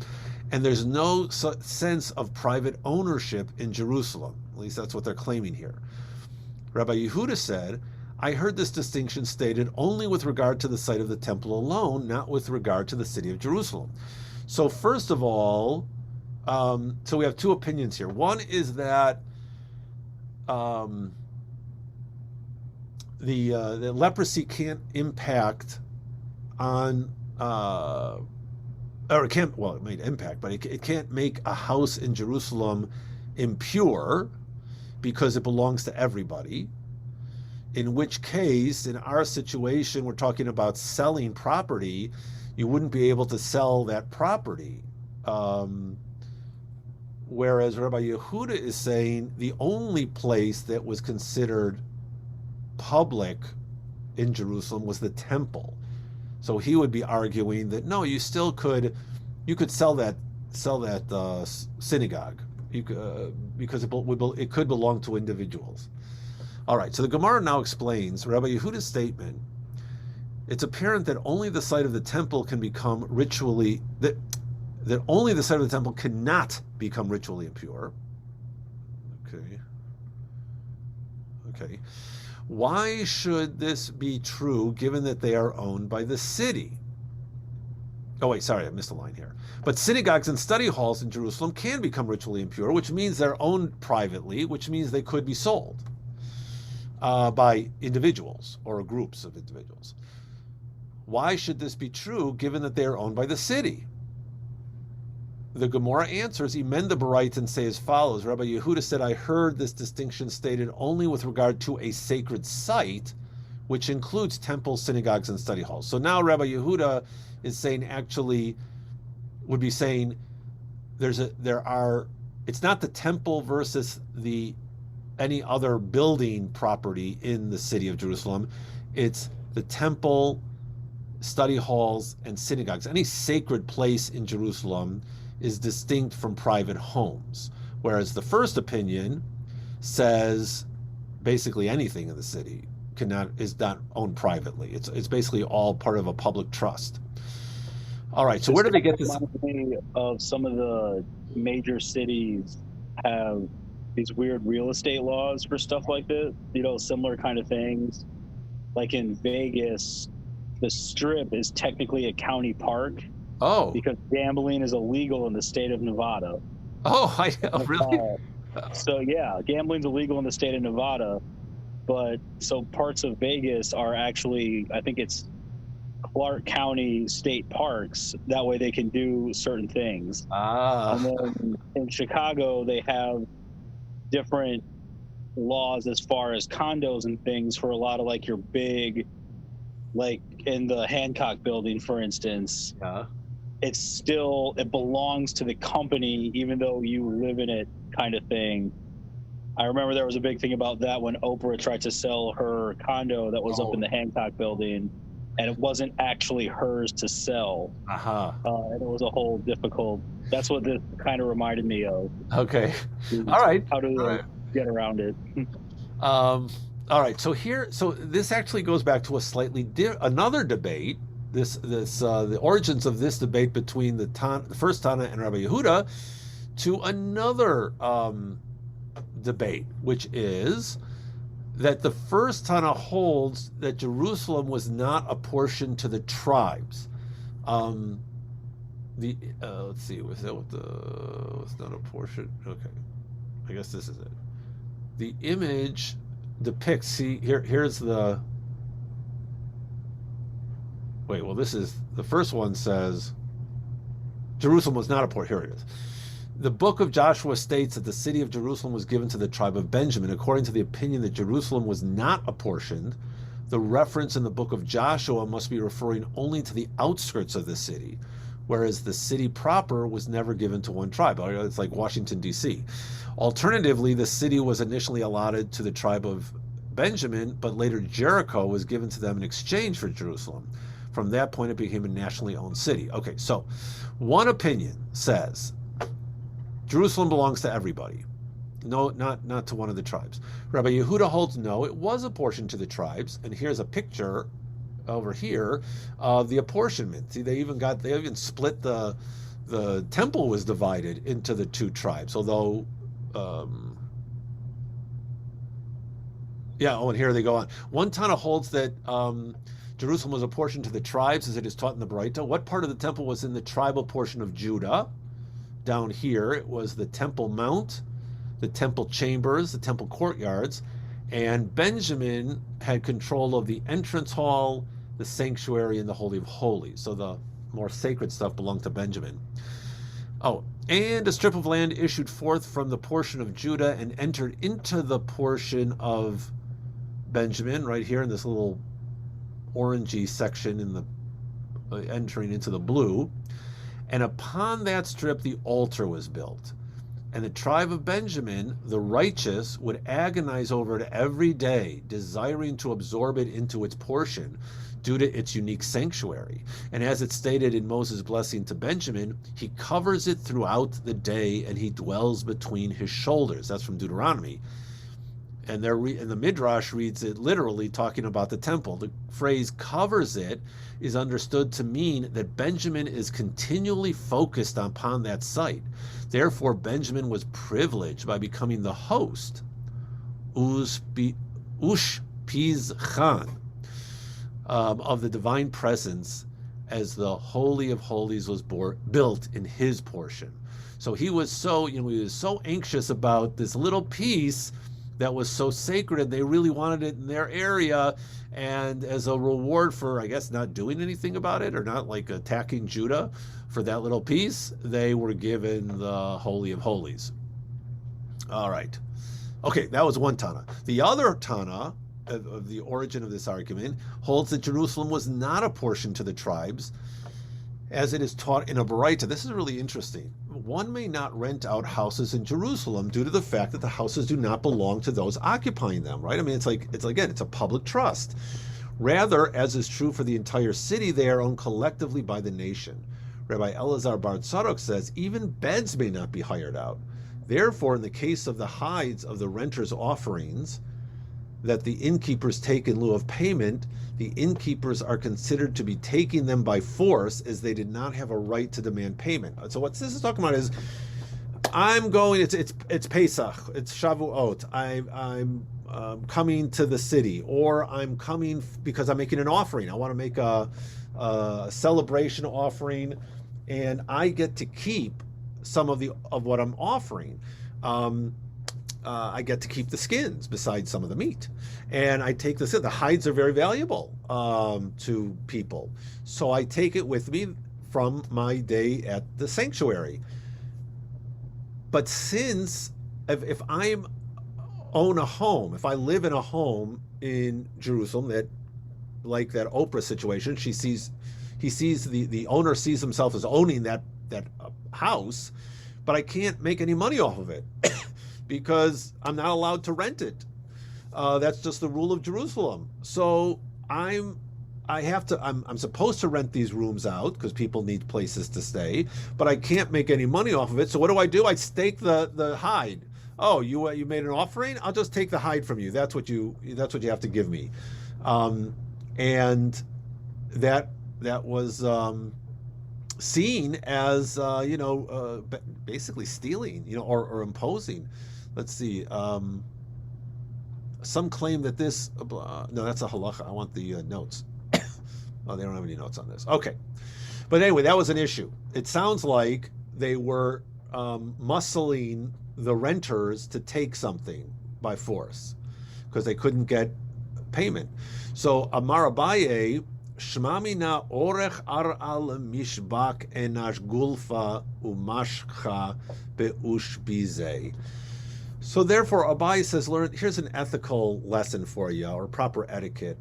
and there's no sense of private ownership in Jerusalem. At least that's what they're claiming here. Rabbi Yehuda said, I heard this distinction stated only with regard to the site of the temple alone, not with regard to the city of Jerusalem. So first of all, so we have two opinions here. One is that the leprosy can't impact on, or it can't, well, it might impact, but it can't make a house in Jerusalem impure because it belongs to everybody. In which case, in our situation, we're talking about selling property, you wouldn't be able to sell that property. Whereas Rabbi Yehuda is saying the only place that was considered public in Jerusalem was the temple. So he would be arguing that no, you could sell that synagogue, because it could belong to individuals. All right, so the Gemara now explains Rabbi Yehuda's statement. It's apparent that only the site of the temple can become ritually that only the site of the temple cannot become ritually impure. Okay. Why should this be true given that they are owned by the city? Oh wait, sorry, I missed a line here. But synagogues and study halls in Jerusalem can become ritually impure, which means they're owned privately, which means they could be sold by individuals or groups of individuals. Why should this be true given that they are owned by the city? The Gemara answers, emend the Baraita and say as follows. Rabbi Yehuda said, I heard this distinction stated only with regard to a sacred site, which includes temples, synagogues, and study halls. So now Rabbi Yehuda is saying, would be saying, it's not the temple versus any other building property in the city of Jerusalem. It's the temple, study halls, and synagogues. Any sacred place in Jerusalem is distinct from private homes, whereas the first opinion says basically anything in the city is not owned privately. It's basically all part of a public trust. All right, so where do they get this? Of some of the major cities have these weird real estate laws for stuff like this, similar kind of things. Like in Vegas, the Strip is technically a county park. Oh. Because gambling is illegal in the state of Nevada. Oh, really? So yeah, gambling's illegal in the state of Nevada, but so parts of Vegas are actually, I think it's Clark County state parks. That way they can do certain things. And then in Chicago, they have different laws as far as condos and things for a lot of like your big, like in the Hancock building, for instance. Yeah. It belongs to the company, even though you live in it, kind of thing. I remember there was a big thing about that when Oprah tried to sell her condo that was up in the Hancock building. and it wasn't actually hers to sell. Uh-huh. And it was a whole difficult. That's what this kind of reminded me of. Okay. All right. How to All right. get around it. All right. So this actually goes back to a slightly another debate. The origins of this debate between the first Tana and Rabbi Yehuda to another debate, which is that the first Tana holds that Jerusalem was not apportioned to the tribes. Let's see, was not apportioned? Okay, I guess this is it. The image depicts. See, here's the. Wait, well, this is the first one says Jerusalem was not apportioned. Here it is. The book of Joshua states that the city of Jerusalem was given to the tribe of Benjamin. According to the opinion that Jerusalem was not apportioned, the reference in the book of Joshua must be referring only to the outskirts of the city, whereas the city proper was never given to one tribe. It's like Washington, D.C. Alternatively, the city was initially allotted to the tribe of Benjamin, but later Jericho was given to them in exchange for Jerusalem. From that point, it became a nationally owned city. Okay, so one opinion says Jerusalem belongs to everybody. No, not to one of the tribes. Rabbi Yehuda holds no, it was apportioned to the tribes. And here's a picture over here of the apportionment. See, they even split the temple was divided into the two tribes. Although, and here they go on. One Tana holds that Jerusalem was apportioned to the tribes as it is taught in the Braita. What part of the temple was in the tribal portion of Judah? Down here, it was the Temple Mount, the temple chambers, the temple courtyards, and Benjamin had control of the entrance hall, the sanctuary, and the Holy of Holies. So the more sacred stuff belonged to Benjamin. Oh, and a strip of land issued forth from the portion of Judah and entered into the portion of Benjamin, right here in this little orangey section in the entering into the blue. And upon that strip, the altar was built. And the tribe of Benjamin, the righteous, would agonize over it every day, desiring to absorb it into its portion due to its unique sanctuary. And as it's stated in Moses' blessing to Benjamin, he covers it throughout the day and he dwells between his shoulders. That's from Deuteronomy. And the Midrash reads it literally talking about the temple. The phrase covers it is understood to mean that Benjamin is continually focused upon that site. Therefore, Benjamin was privileged by becoming the host, Ushpizchan, of the divine presence as the Holy of Holies was built in his portion. So he was so anxious about this little piece that was so sacred, and they really wanted it in their area. And as a reward for, I guess, not doing anything about it or not like attacking Judah for that little piece, they were given the Holy of Holies. All right. Okay, that was one Tana. The other Tana of the origin of this argument holds that Jerusalem was not apportioned to the tribes as it is taught in a Baraita. This is really interesting. One may not rent out houses in Jerusalem due to the fact that the houses do not belong to those occupying them, right? I mean, it's a public trust. Rather, as is true for the entire city, they are owned collectively by the nation. Rabbi Elazar Bar Tzadok says, even beds may not be hired out. Therefore, in the case of the hides of the renter's offerings that the innkeepers take in lieu of payment, the innkeepers are considered to be taking them by force as they did not have a right to demand payment. So what this is talking about is, I'm going, it's Pesach, it's Shavuot, I'm coming to the city, or I'm coming because I'm making an offering. I want to make a celebration offering, and I get to keep some of what I'm offering. I get to keep the skins besides some of the meat, and I take the hides are very valuable to people, so I take it with me from my day at the sanctuary. But since if I own a home, if I live in a home in Jerusalem, that like that Oprah situation, the owner sees himself as owning that house, but I can't make any money off of it. Because I'm not allowed to rent it. That's just the rule of Jerusalem. So I'm I'm supposed to rent these rooms out because people need places to stay, but I can't make any money off of it. So what do? I stake the hide. Oh, you made an offering? I'll just take the hide from you. That's what you have to give me. And that was seen as basically stealing, or imposing. Let's see. Some claim that this no, that's a halacha. I want the notes. Oh, they don't have any notes on this. Okay, but anyway, that was an issue. It sounds like they were muscling the renters to take something by force because they couldn't get payment. So Amar Abaye, Shmamina orech ar al mishbak enash gulfa umashcha beushbize. So therefore, Abaye says, here's an ethical lesson for you, or proper etiquette.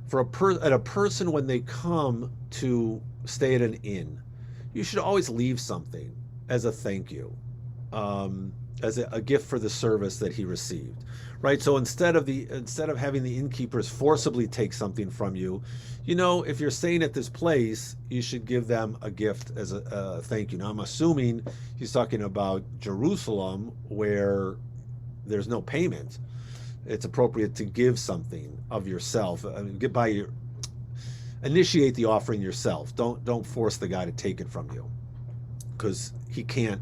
For a person when they come to stay at an inn, you should always leave something as a thank you, as a gift for the service that he received, right? So instead of having the innkeepers forcibly take something from you, if you're staying at this place, you should give them a gift as a thank you. Now I'm assuming he's talking about Jerusalem, where there's no payment. It's appropriate to give something of yourself. Initiate the offering yourself. Don't force the guy to take it from you, because he can't.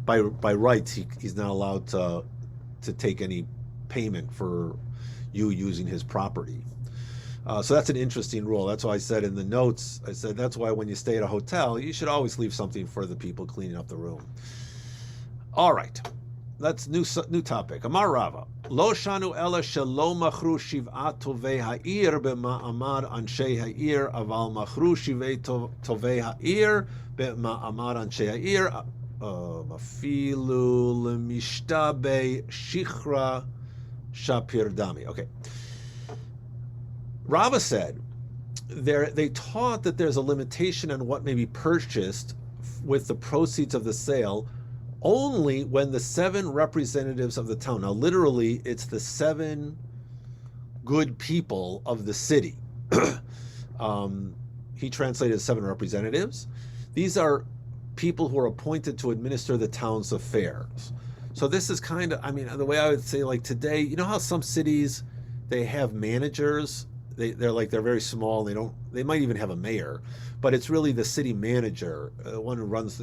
By rights, he's not allowed to take any payment for you using his property. So that's an interesting rule. That's why I said in the notes, that's why when you stay at a hotel, you should always leave something for the people cleaning up the room. All right. That's new topic. Amar Rava, Lo shanu ela shelo machru shiv'at tovei ha'ir b'ma'amad anshei ha'ir aval machru shiv'ei tovei ha'ir b'ma'amad anshei ha'ir mafilu lemishtabe shichra shapir dami. Okay. Rava said they taught that there's a limitation on what may be purchased with the proceeds of the sale only when the 7 representatives of the town. Now, literally, it's the 7 good people of the city. He translated 7 representatives. These are people who are appointed to administer the town's affairs. So this is kind of, the way I would say, like today, you know how some cities, they have managers? They're very small. They might even have a mayor, but it's really the city manager, the one who runs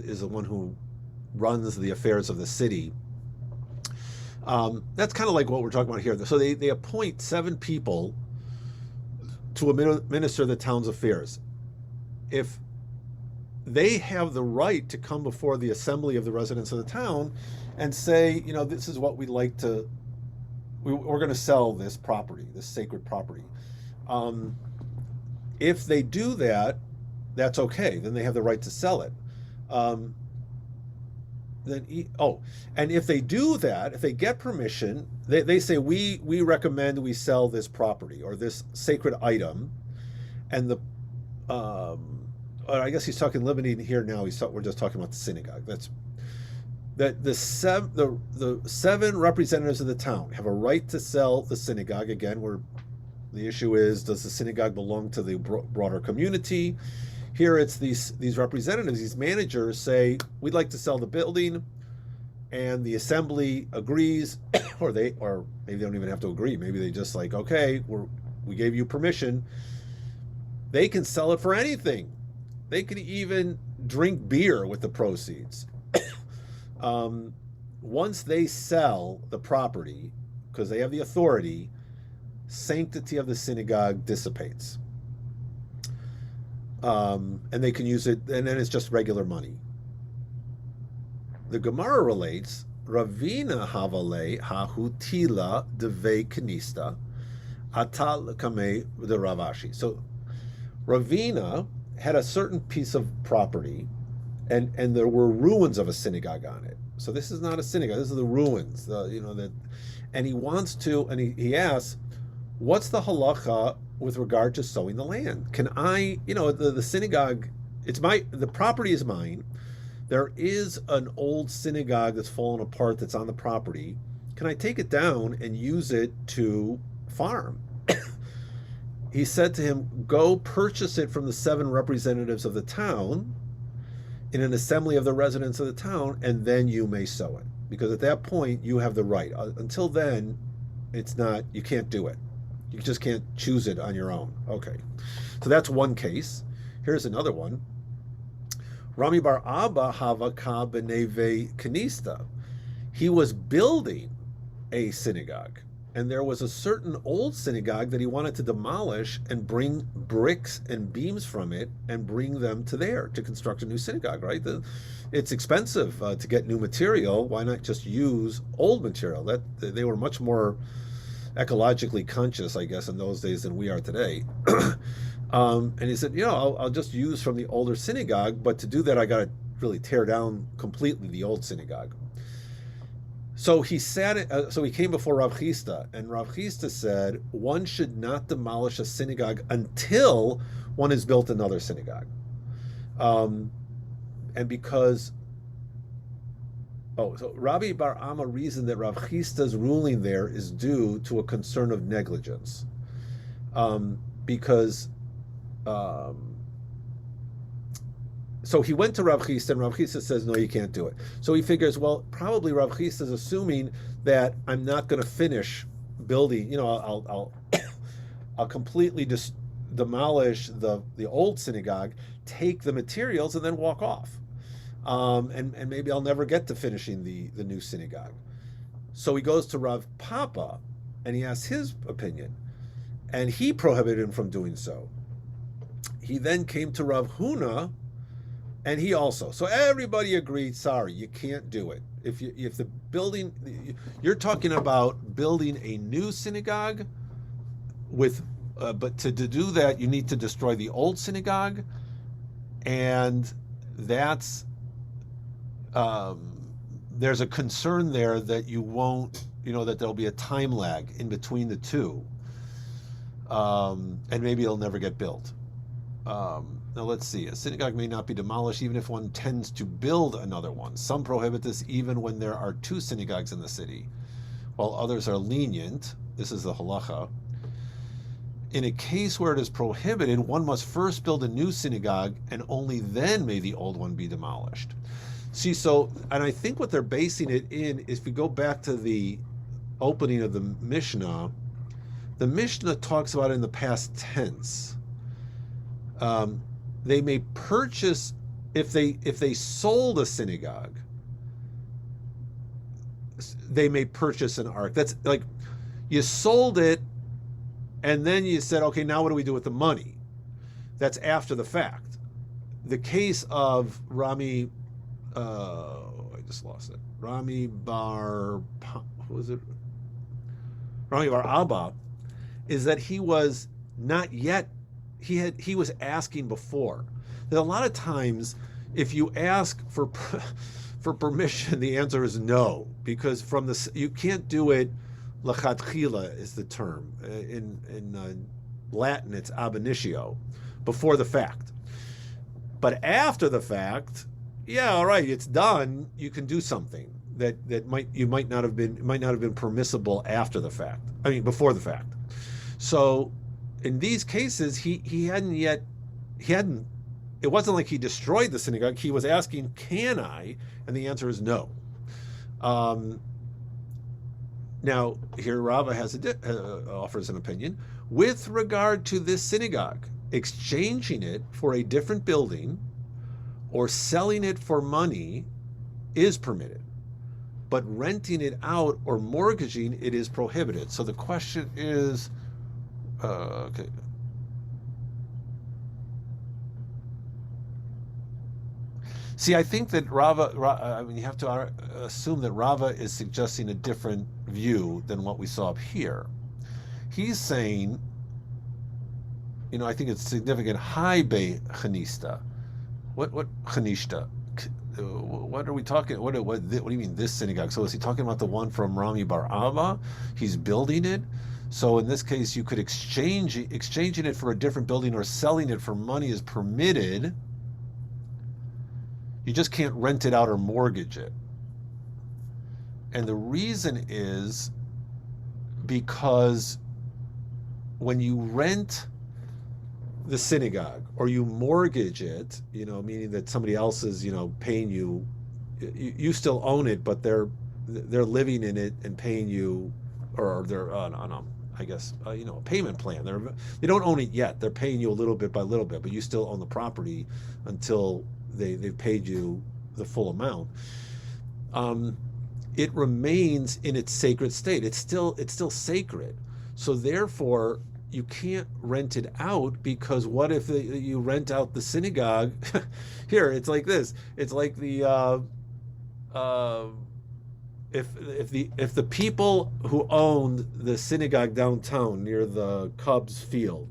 the affairs of the city. That's kind of like what we're talking about here. So they appoint 7 people to administer the town's affairs. If they have the right to come before the assembly of the residents of the town and say, this is what we're going to sell this property, this sacred property. If they do that, that's okay. Then they have the right to sell it. And if they do that, if they get permission, they say, we recommend we sell this property or this sacred item, and I guess he's talking limiting here now. We're just talking about the synagogue. The 7 representatives of the town have a right to sell the synagogue. Again, where the issue is, does the synagogue belong to the broader community? Here it's these representatives, these managers say, we'd like to sell the building, and the assembly agrees, or maybe they don't even have to agree. Maybe they just like, okay, we gave you permission. They can sell it for anything. They can even drink beer with the proceeds. Once they sell the property, because they have the authority, sanctity of the synagogue dissipates. And they can use it, and then it's just regular money. The Gemara relates, Ravina havale hahutila deve kanista atal kame the Ravashi. So Ravina had a certain piece of property, and there were ruins of a synagogue on it. So this is not a synagogue; this is the ruins. And he wants to, and he asks, what's the halacha with regard to sowing the land? Can I, the synagogue, the property is mine. There is an old synagogue that's fallen apart that's on the property. Can I take it down and use it to farm? he said to him, "Go purchase it from the 7 representatives of the town in an assembly of the residents of the town, and then you may sow it. Because at that point, you have the right. Until then, it's not, you can't do it. You just can't choose it on your own." Okay. So that's one case. Here's another one. Rami bar Abba hava ka b'neve kanista. He was building a synagogue, and there was a certain old synagogue that he wanted to demolish and bring bricks and beams from it and bring them to there to construct a new synagogue, right? It's expensive to get new material. Why not just use old material? That they were much more ecologically conscious, I guess, in those days than we are today. And he said, I'll just use from the older synagogue, but to do that, I got to really tear down completely the old synagogue. So he he came before Rav Chisda, and Rav Chisda said, one should not demolish a synagogue until one has built another synagogue. And because, so Rabbi Bar Amma reasoned that Rav Chisda's ruling there is due to a concern of negligence. So he went to Rav Chisda, and Rav Chisda says, no, you can't do it. So he figures, well, probably Rav Chisda is assuming that I'm not going to finish building, I'll completely demolish the old synagogue, take the materials, and then walk off. And maybe I'll never get to finishing the new synagogue. So he goes to Rav Papa, and he asks his opinion, and he prohibited him from doing so. He then came to Rav Huna, and he also. So everybody agreed, sorry, you can't do it. If the building, you're talking about building a new synagogue but to do that, you need to destroy the old synagogue, and that's, there's a concern there that you won't, that there'll be a time lag in between the two, and maybe it'll never get built. Now let's see. A synagogue may not be demolished even if one tends to build another one. Some prohibit this even when there are 2 synagogues in the city, while others are lenient. This is the halacha. In a case where it is prohibited, one must first build a new synagogue, and only then may the old one be demolished. See, and I think what they're basing it in is, if we go back to the opening of the Mishnah talks about it in the past tense. They may purchase, if they sold a synagogue, they may purchase an ark. That's like, you sold it, and then you said, okay, now what do we do with the money? That's after the fact. The case of Rami, I just lost it. Rami Bar Abba, is that he was not yet. He was asking before. That a lot of times, if you ask for permission, the answer is no, because you can't do it. Lachatchila is the term. In Latin, it's ab initio, before the fact. But after the fact, yeah, all right, it's done. You can do something that might not have been permissible after the fact. I mean, before the fact. So in these cases, he hadn't. It wasn't like he destroyed the synagogue. He was asking, "Can I?" And the answer is no. Now here Rava offers an opinion with regard to this synagogue. Exchanging it for a different building or selling it for money is permitted, but renting it out or mortgaging it is prohibited. So the question is, okay. See, I think that you have to assume that Rava is suggesting a different view than what we saw up here. He's saying, I think it's significant. High Bay Chanista. What Chanishta? What are we talking? What do you mean this synagogue? So is he talking about the one from Rami Bar Abba? He's building it. So in this case, you could exchanging it for a different building or selling it for money is permitted. You just can't rent it out or mortgage it. And the reason is because when you rent the synagogue, or you mortgage it, meaning that somebody else is, paying you, you still own it, but they're living in it and paying you, or they're on I guess a payment plan. They don't own it yet. They're paying you a little bit by little bit, but you still own the property until they've paid you the full amount. It remains in its sacred state. It's still sacred. So therefore, you can't rent it out, because what if you rent out the synagogue? Here, it's like this. It's like the if the people who owned the synagogue downtown near the Cubs field,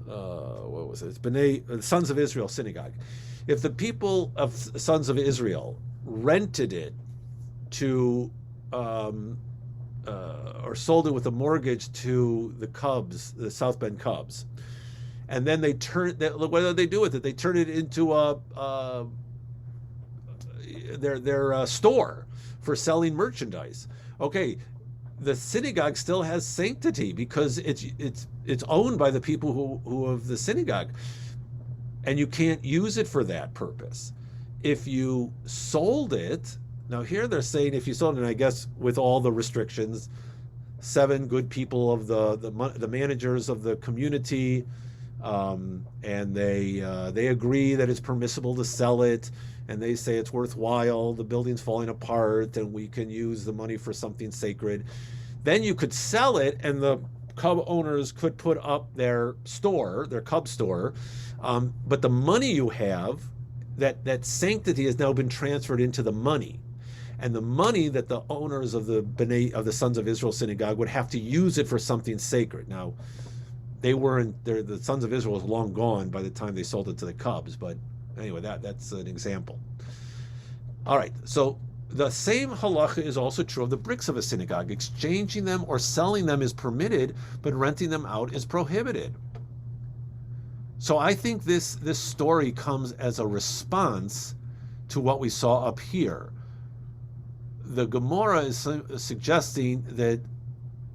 what was it? It's B'nai Sons of Israel synagogue. If the people of Sons of Israel rented it to or sold it with a mortgage to the Cubs, the South Bend Cubs, and then what do they do with it? They turn it into their store for selling merchandise. Okay, the synagogue still has sanctity because it's owned by the people who of the synagogue, and you can't use it for that purpose. If you sold it, now here they're saying if you sold it, and I guess with all the restrictions, 7 good people of the managers of the community, and they agree that it's permissible to sell it, and they say it's worthwhile, the building's falling apart, and we can use the money for something sacred. Then you could sell it, and the Cub owners could put up their store, their Cub store, but the money you have, that sanctity has now been transferred into the money. And the money that the owners of the Sons of Israel synagogue would have to use it for something sacred. Now, the Sons of Israel was long gone by the time they sold it to the Cubs, but anyway, that's an example. All right, so the same halacha is also true of the bricks of a synagogue. Exchanging them or selling them is permitted, but renting them out is prohibited. So I think this story comes as a response to what we saw up here. The Gemara is suggesting that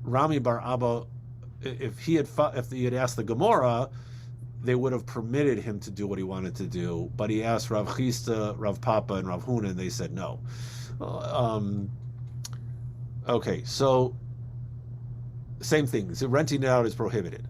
Rami bar Abba, if he had asked the Gemara, they would have permitted him to do what he wanted to do. But he asked Rav Chisda, Rav Papa, and Rav Huna, and they said no. Okay, so same thing. So renting it out is prohibited.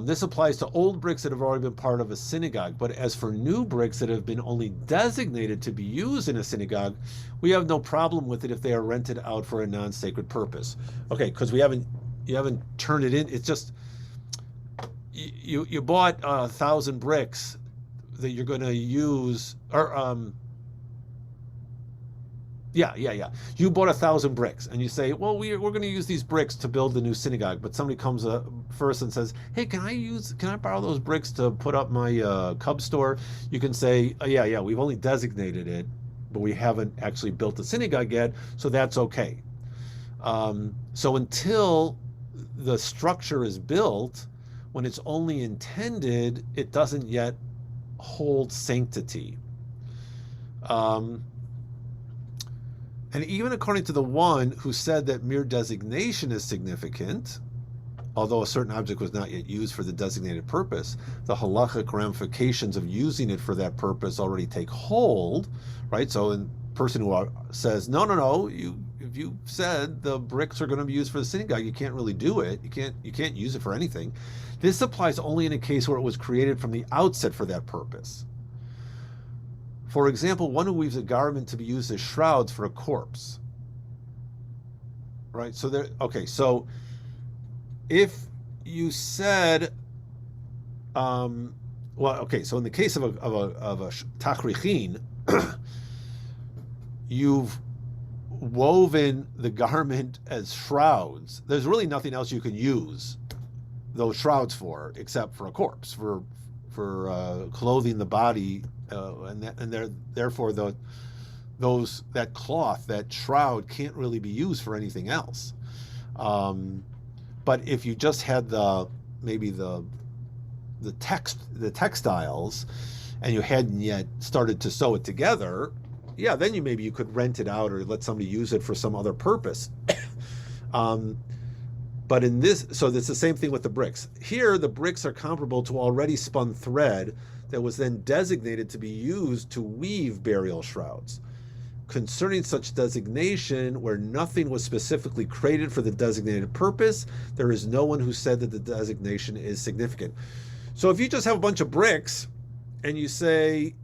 This applies to old bricks that have already been part of a synagogue. But as for new bricks that have been only designated to be used in a synagogue, we have no problem with it if they are rented out for a non-sacred purpose. Okay, because you haven't turned it in. It's just you bought 1,000 bricks that you're going to use, or yeah. You bought 1,000 bricks, and you say, well, we're going to use these bricks to build the new synagogue. But somebody comes first and says, hey, can I borrow those bricks to put up my Cub store? You can say, oh, yeah, we've only designated it, but we haven't actually built the synagogue yet, so that's okay. So until the structure is built, when it's only intended, it doesn't yet hold sanctity. And even according to the one who said that mere designation is significant, although a certain object was not yet used for the designated purpose, the halachic ramifications of using it for that purpose already take hold, right? So a person who says, no, if you said the bricks are going to be used for the synagogue, you can't really do it. You can't use it for anything. This applies only in a case where it was created from the outset for that purpose. For example, one who weaves a garment to be used as shrouds for a corpse. Right? So if you said, so in the case of a tachrichin, you've woven the garment as shrouds. There's really nothing else you can use those shrouds for except for a corpse, for clothing the body, therefore that cloth, that shroud, can't really be used for anything else. But if you just had the textiles, and you hadn't yet started to sew it together, then you could rent it out or let somebody use it for some other purpose. But in this, so it's the same thing with the bricks. Here, the bricks are comparable to already spun thread that was then designated to be used to weave burial shrouds. Concerning such designation, where nothing was specifically created for the designated purpose, there is no one who said that the designation is significant. So if you just have a bunch of bricks and you say,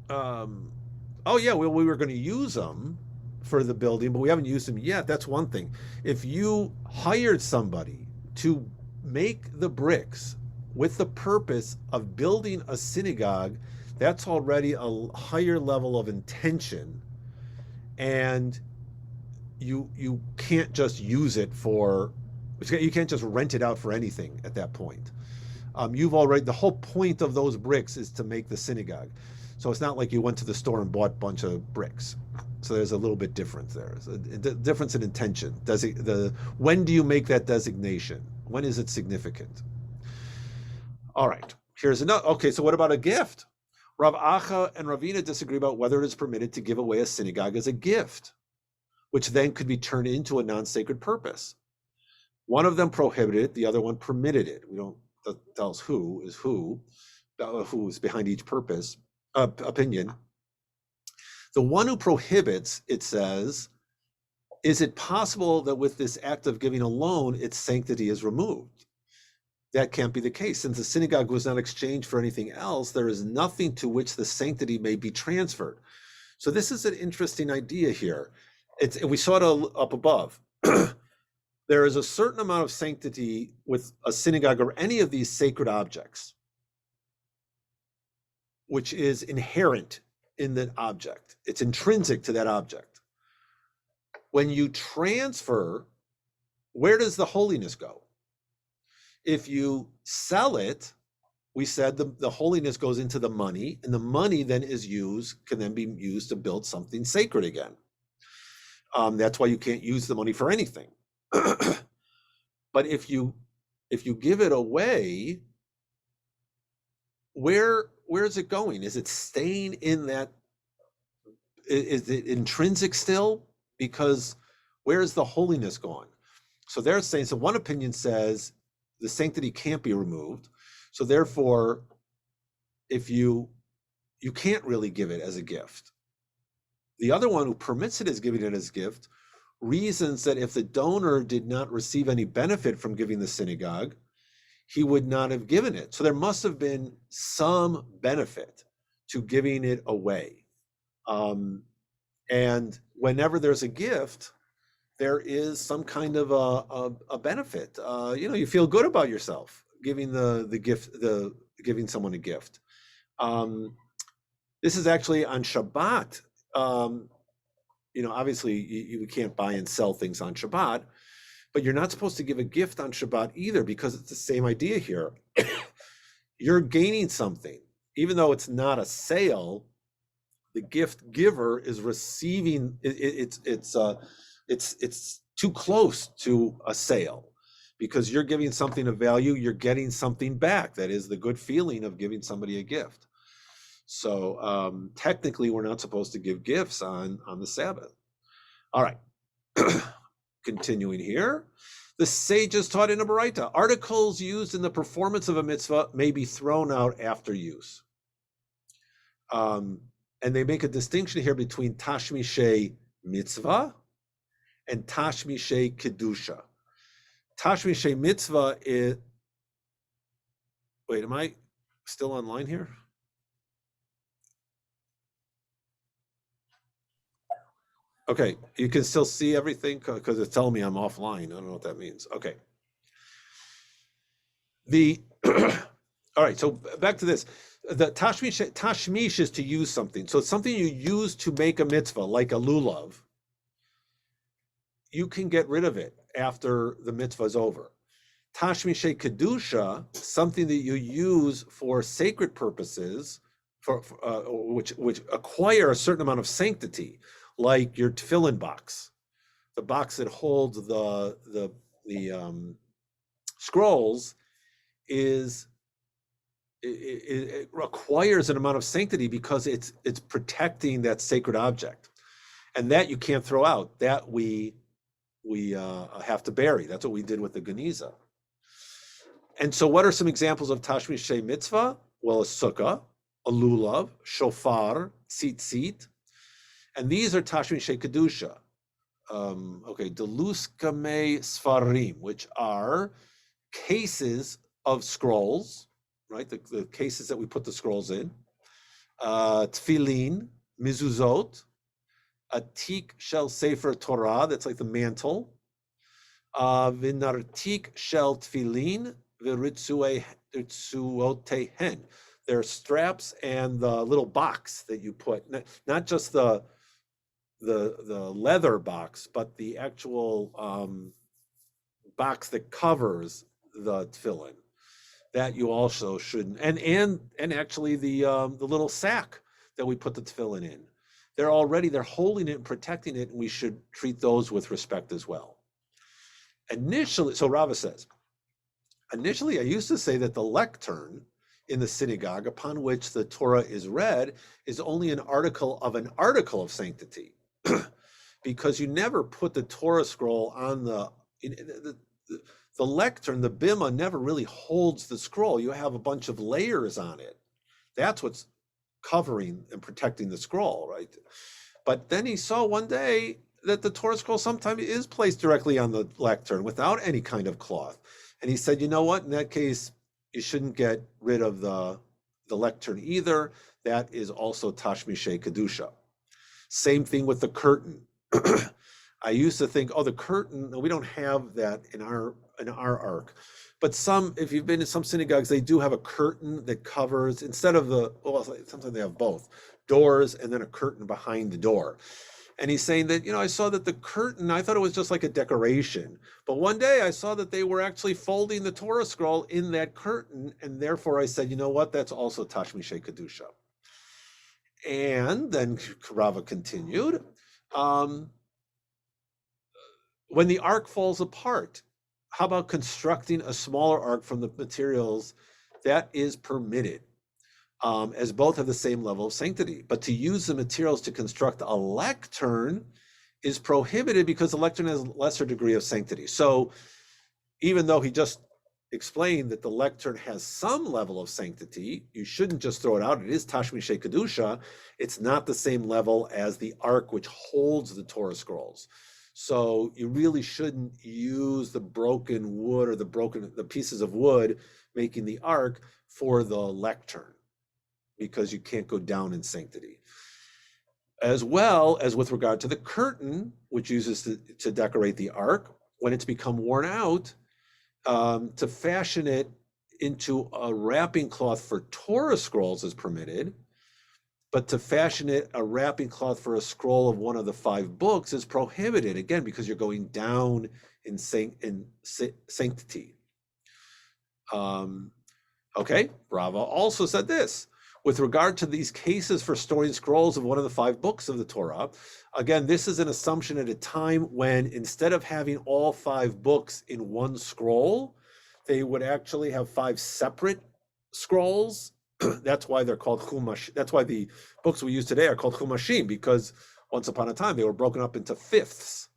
oh yeah, well, we were going to use them for the building, but we haven't used them yet, that's one thing. If you hired somebody to make the bricks with the purpose of building a synagogue, that's already a higher level of intention, and you can't just use it for, you can't just rent it out for anything at that point. You've already, the whole point of those bricks is to make the synagogue. So it's not like you went to the store and bought a bunch of bricks. So there's a little bit difference there. There's a difference in intention. When do you make that designation? When is it significant? All right, here's another. Okay, so what about a gift? Rav Acha and Ravina disagree about whether it is permitted to give away a synagogue as a gift, which then could be turned into a non-sacred purpose. One of them prohibited it, the other one permitted it. We don't tell us who is behind each purpose, opinion. The one who prohibits, it says, is it possible that with this act of giving alone, its sanctity is removed? That can't be the case. Since the synagogue was not exchanged for anything else, there is nothing to which the sanctity may be transferred. So this is an interesting idea here. We saw it up above. There is a certain amount of sanctity with a synagogue or any of these sacred objects, which is inherent in the object. It's intrinsic to that object. When you transfer, where does the holiness go? If you sell it, we said the holiness goes into the money, and the money then can then be used to build something sacred again. That's why you can't use the money for anything. But if you give it away, where is it going? Is it staying in that? Is it intrinsic still? Because where is the holiness gone? So they're saying, so one opinion says the sanctity can't be removed. So therefore, if you can't really give it as a gift. The other one who permits it as giving it as a gift reasons that if the donor did not receive any benefit from giving the synagogue, he would not have given it. So there must have been some benefit to giving it away. And whenever there's a gift, there is some kind of a benefit. You feel good about yourself giving the gift, giving someone a gift. This is actually on Shabbat. Obviously you can't buy and sell things on Shabbat, but you're not supposed to give a gift on Shabbat either, because it's the same idea here. You're gaining something, even though it's not a sale. The gift giver is receiving. It's too close to a sale, because you're giving something of value. You're getting something back. That is the good feeling of giving somebody a gift. So technically, we're not supposed to give gifts on the Sabbath. All right. Continuing here, the sages taught in a Baraita, articles used in the performance of a mitzvah may be thrown out after use. And they make a distinction here between tashmishe mitzvah and tashmishe kedusha. Tashmishe mitzvah is, wait, am I still online here? Okay, you can still see everything because it's telling me I'm offline. I don't know what that means. Okay. All right, so back to this. The tashmish is to use something. So it's something you use to make a mitzvah, like a lulav. You can get rid of it after the mitzvah is over. Tashmishe kedusha, something that you use for sacred purposes, which acquire a certain amount of sanctity, like your tefillin box, the box that holds the scrolls, it requires an amount of sanctity because it's protecting that sacred object, and that you can't throw out. That we we have to bury. That's what we did with the Geniza. And so what are some examples of Tashmishe mitzvah? Well, a sukkah, a lulav, shofar, tzitzit. And these are Tashmishe kedusha. Okay, deluskame sfarim, which are cases of scrolls, right? The cases that we put the scrolls in. Tfilin, mizuzot, a tik shel sefer Torah, that's like the mantle. Vinartik shel tfilin, viritzuotehen. There are straps and the little box that you put, not just the leather box, but the actual box that covers the tefillin. That you also shouldn't, and actually the little sack that we put the tefillin in. They're holding it and protecting it, and we should treat those with respect as well. Initially, so Rava says, initially I used to say that the lectern in the synagogue upon which the Torah is read is only an article of sanctity, because you never put the Torah scroll on the lectern, the bima never really holds the scroll. You have a bunch of lectures on it. That's what's covering and protecting the scroll, right? But then he saw one day that the Torah scroll sometimes is placed directly on the lectern without any kind of cloth. And he said, you know what? In that case, you shouldn't get rid of the lectern either. That is also Tashmishe Kedusha. Same thing with the curtain. I used to think, the curtain, we don't have that in our ark. But if you've been to some synagogues, they do have a curtain that covers, instead of sometimes they have both, doors and then a curtain behind the door. And he's saying that, I saw that the curtain, I thought it was just like a decoration. But one day I saw that they were actually folding the Torah scroll in that curtain. And therefore I said, you know what, that's also Tashmishe Kedusha. And then Rava continued, when the ark falls apart, how about constructing a smaller ark from the materials? That is permitted, as both have the same level of sanctity. But to use the materials to construct a lectern is prohibited because the lectern has a lesser degree of sanctity. So even though he just explained that the lectern has some level of sanctity, you shouldn't just throw it out. It is Tashmishe Kedusha. It's not the same level as the ark which holds the Torah scrolls. So you really shouldn't use the broken wood or the pieces of wood making the ark for the lectern, because you can't go down in sanctity. As well as with regard to the curtain, which uses to decorate the ark, when it's become worn out, to fashion it into a wrapping cloth for Torah scrolls is permitted, but to fashion it a wrapping cloth for a scroll of one of the 5 books is prohibited, again, because you're going down in sanctity. Okay, Rava also said this. With regard to these cases for storing scrolls of one of the 5 books of the Torah, again, this is an assumption at a time when instead of having all 5 books in one scroll, they would actually have 5 separate scrolls. That's why they're called Chumash. That's why the books we use today are called Chumashim, because once upon a time they were broken up into fifths.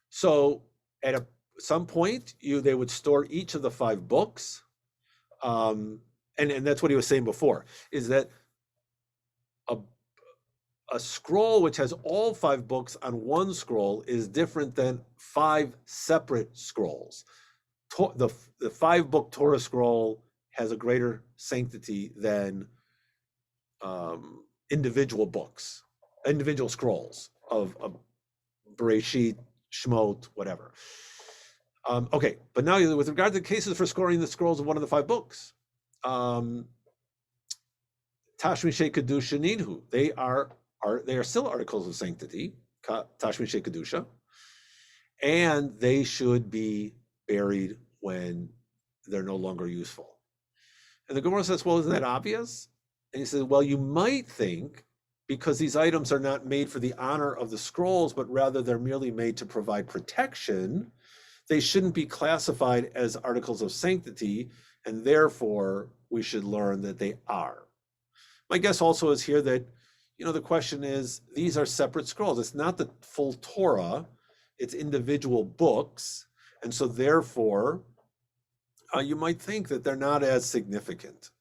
So at some point, they would store each of the 5 books. And that's what he was saying before, is that a scroll which has all 5 books on one scroll is different than 5 separate scrolls. The 5-book Torah scroll has a greater sanctity than individual scrolls of Bereshit, Shemot, whatever. Okay, but now with regard to the cases for storing the scrolls of one of the 5 books, Tashmishe Kedusha Nidhu, they are still articles of sanctity, Tashmishe Kedusha, and they should be buried when they're no longer useful. And the Gemara says, well, isn't that obvious? And he says, well, you might think, because these items are not made for the honor of the scrolls, but rather they're merely made to provide protection, they shouldn't be classified as articles of sanctity, and therefore we should learn that they are. My guess also is here that, the question is, these are separate scrolls. It's not the full Torah. it's individual books, and so therefore you might think that they're not as significant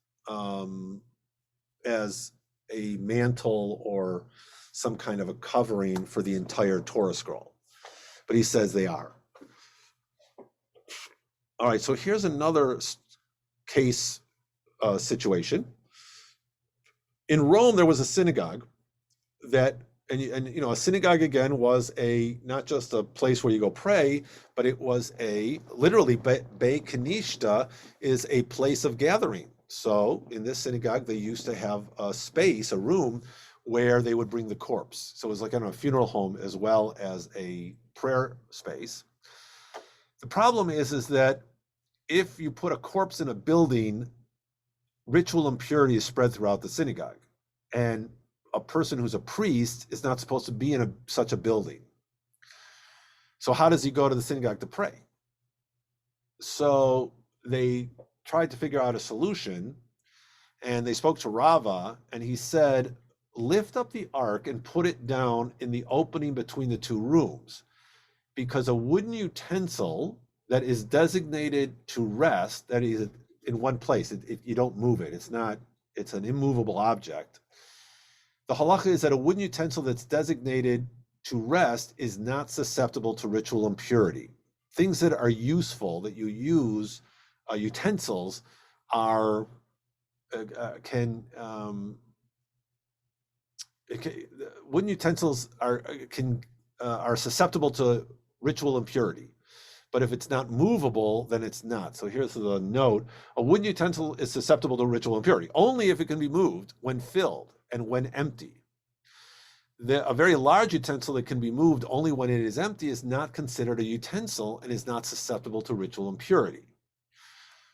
as a mantle or some kind of a covering for the entire Torah scroll. But he says they are. All right, so here's another case situation. In Rome, there was a synagogue that, and you know, a synagogue again was not just a place where you go pray, but it was literally Beit Kanishta is a place of gathering. So in this synagogue, they used to have a space, a room, where they would bring the corpse. So it was like a funeral home as well as a prayer space. The problem is that if you put a corpse in a building, ritual impurity is spread throughout the synagogue, and a person who's a priest is not supposed to be in such a building. So how does he go to the synagogue to pray? So they tried to figure out a solution, and they spoke to Rava, and he said, lift up the ark and put it down in the opening between the two rooms, because a wooden utensil that is designated to rest, that is in one place, you don't move it, it's an immovable object. The halacha is that a wooden utensil that's designated to rest is not susceptible to ritual impurity. Things that are useful, that you use, utensils, wooden utensils are susceptible to ritual impurity. But if it's not movable, then it's not. So here's the note. A wooden utensil is susceptible to ritual impurity, only if it can be moved when filled and when empty. A very large utensil that can be moved only when it is empty is not considered a utensil and is not susceptible to ritual impurity.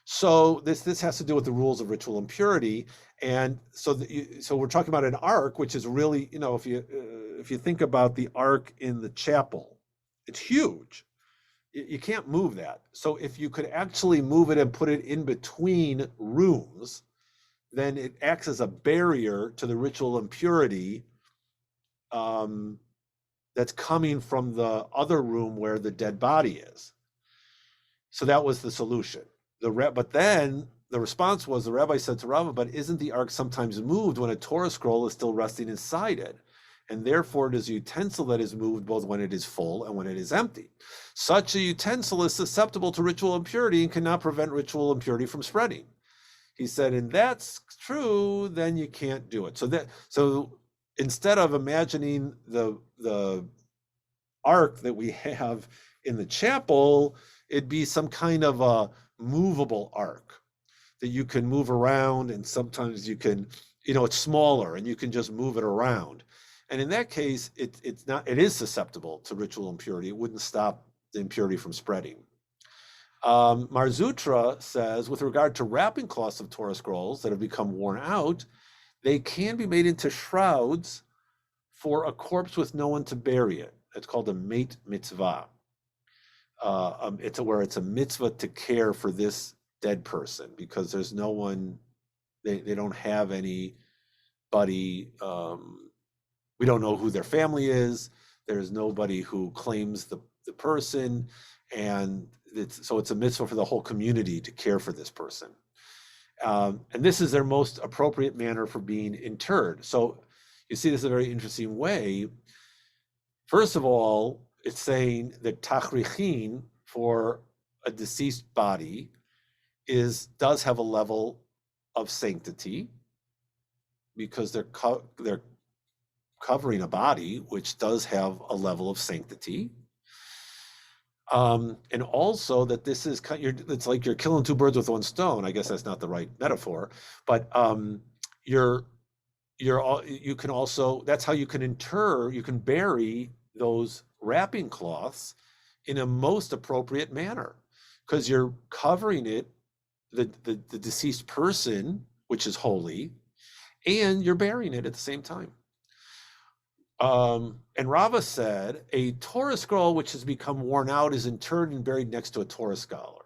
So this has to do with the rules of ritual impurity. And so we're talking about an ark, which is really, you know, if you think about the ark in the chapel, it's huge. You can't move that. So if you could actually move it and put it in between rooms, then it acts as a barrier to the ritual impurity that's coming from the other room where the dead body is. So that was the solution. But then the response was, the rabbi said to Rava, but isn't the ark sometimes moved when a Torah scroll is still resting inside it? And therefore it is a utensil that is moved both when it is full and when it is empty. Such a utensil is susceptible to ritual impurity and cannot prevent ritual impurity from spreading. He said, and that's true, then you can't do it. So instead of imagining the ark that we have in the chapel, it'd be some kind of a movable ark that you can move around, and sometimes you can, you know, it's smaller and you can just move it around. And in that case, it is susceptible to ritual impurity. It wouldn't stop the impurity from spreading. Marzutra says, with regard to wrapping cloths of Torah scrolls that have become worn out, they can be made into shrouds for a corpse with no one to bury it. It's called a mate mitzvah. It's a mitzvah to care for this dead person because there's no one, they don't have anybody, we don't know who their family is. There's nobody who claims the person. And so it's a mitzvah for the whole community to care for this person. And this is their most appropriate manner for being interred. So you see this is a very interesting way. First of all, it's saying that tachrichin for a deceased body does have a level of sanctity because they're covering a body which does have a level of sanctity. And also that this is it's like you're killing two birds with one stone. I guess that's not the right metaphor, but you can also, that's how you can bury those wrapping cloths in a most appropriate manner because you're covering the deceased person, which is holy, and you're burying it at the same time. And Rava said, a Torah scroll which has become worn out is interred and buried next to a Torah scholar.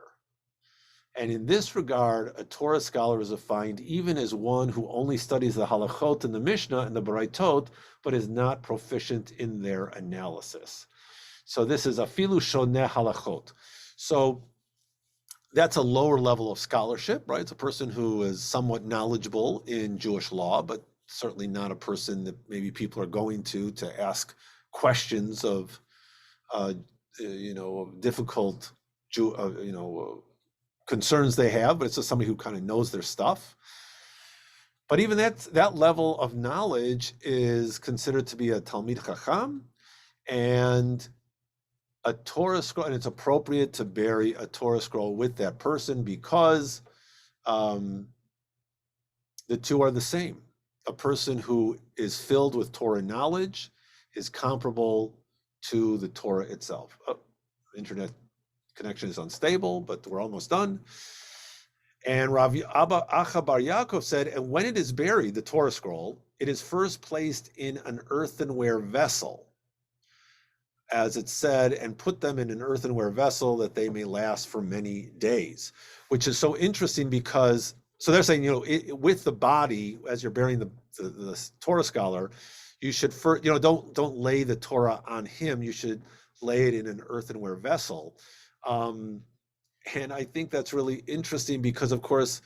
And in this regard, a Torah scholar is defined even as one who only studies the halachot and the Mishnah and the Baraitot, but is not proficient in their analysis. So this is afilu shoneh halachot. So that's a lower level of scholarship, right? It's a person who is somewhat knowledgeable in Jewish law, but certainly not a person that maybe people are going to ask questions of, difficult, concerns they have. But it's just somebody who kind of knows their stuff. But even that level of knowledge is considered to be a Talmid Chacham and a Torah scroll, and it's appropriate to bury a Torah scroll with that person because the two are the same. A person who is filled with Torah knowledge is comparable to the Torah itself. Oh, internet connection is unstable, but we're almost done. And Rav Abba Acha Bar Yaakov said, and when it is buried, the Torah scroll, it is first placed in an earthenware vessel, as it said, and put them in an earthenware vessel that they may last for many days, which is so interesting because, so they're saying, with the body, as you're burying the Torah scholar, you should first, don't lay the Torah on him. You should lay it in an earthenware vessel. And I think that's really interesting because, of course,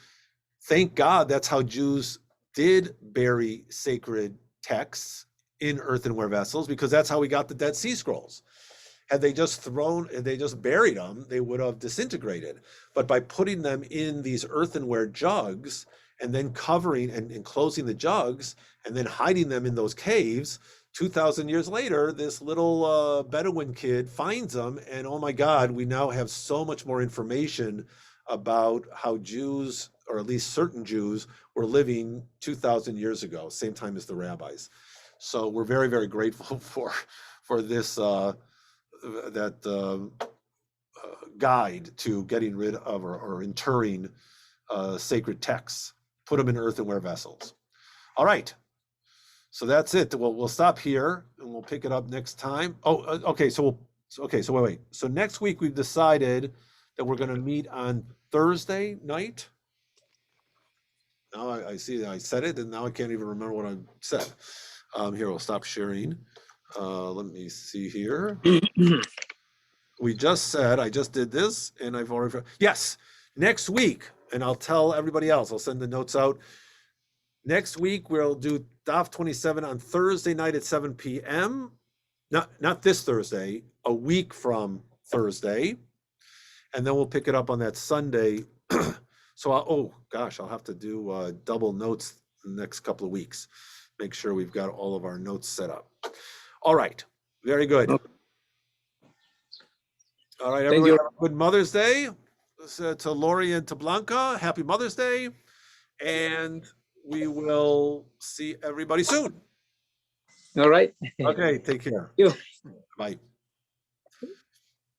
thank God that's how Jews did bury sacred texts in earthenware vessels, because that's how we got the Dead Sea Scrolls. Had they just buried them, they would have disintegrated. But by putting them in these earthenware jugs and then covering and closing the jugs and then hiding them in those caves, 2,000 years later, this little Bedouin kid finds them, and oh my God, we now have so much more information about how Jews, or at least certain Jews, were living 2,000 years ago, same time as the rabbis. So we're very, very grateful for this guide to getting rid of or interring sacred texts. Put them in earthenware vessels. All right. So that's it. We'll stop here and we'll pick it up next time. Oh, okay. So wait. So next week we've decided that we're going to meet on Thursday night. Now I see I said it and now I can't even remember what I said. Here, we'll stop sharing. Let me see here. We just said, I just did this and I've already, yes, next week. And I'll tell everybody else, I'll send the notes out. Next week, we'll do DAF 27 on Thursday night at 7 p.m. Not this Thursday, a week from Thursday. And then we'll pick it up on that Sunday. So, I'll have to do double notes in the next couple of weeks. Make sure we've got all of our notes set up. All right. Very good. Okay. All right, everybody, have a good Mother's Day. To Lori and to Blanca, happy Mother's Day. And we will see everybody soon. All right. Okay, take care. Thank you. Bye.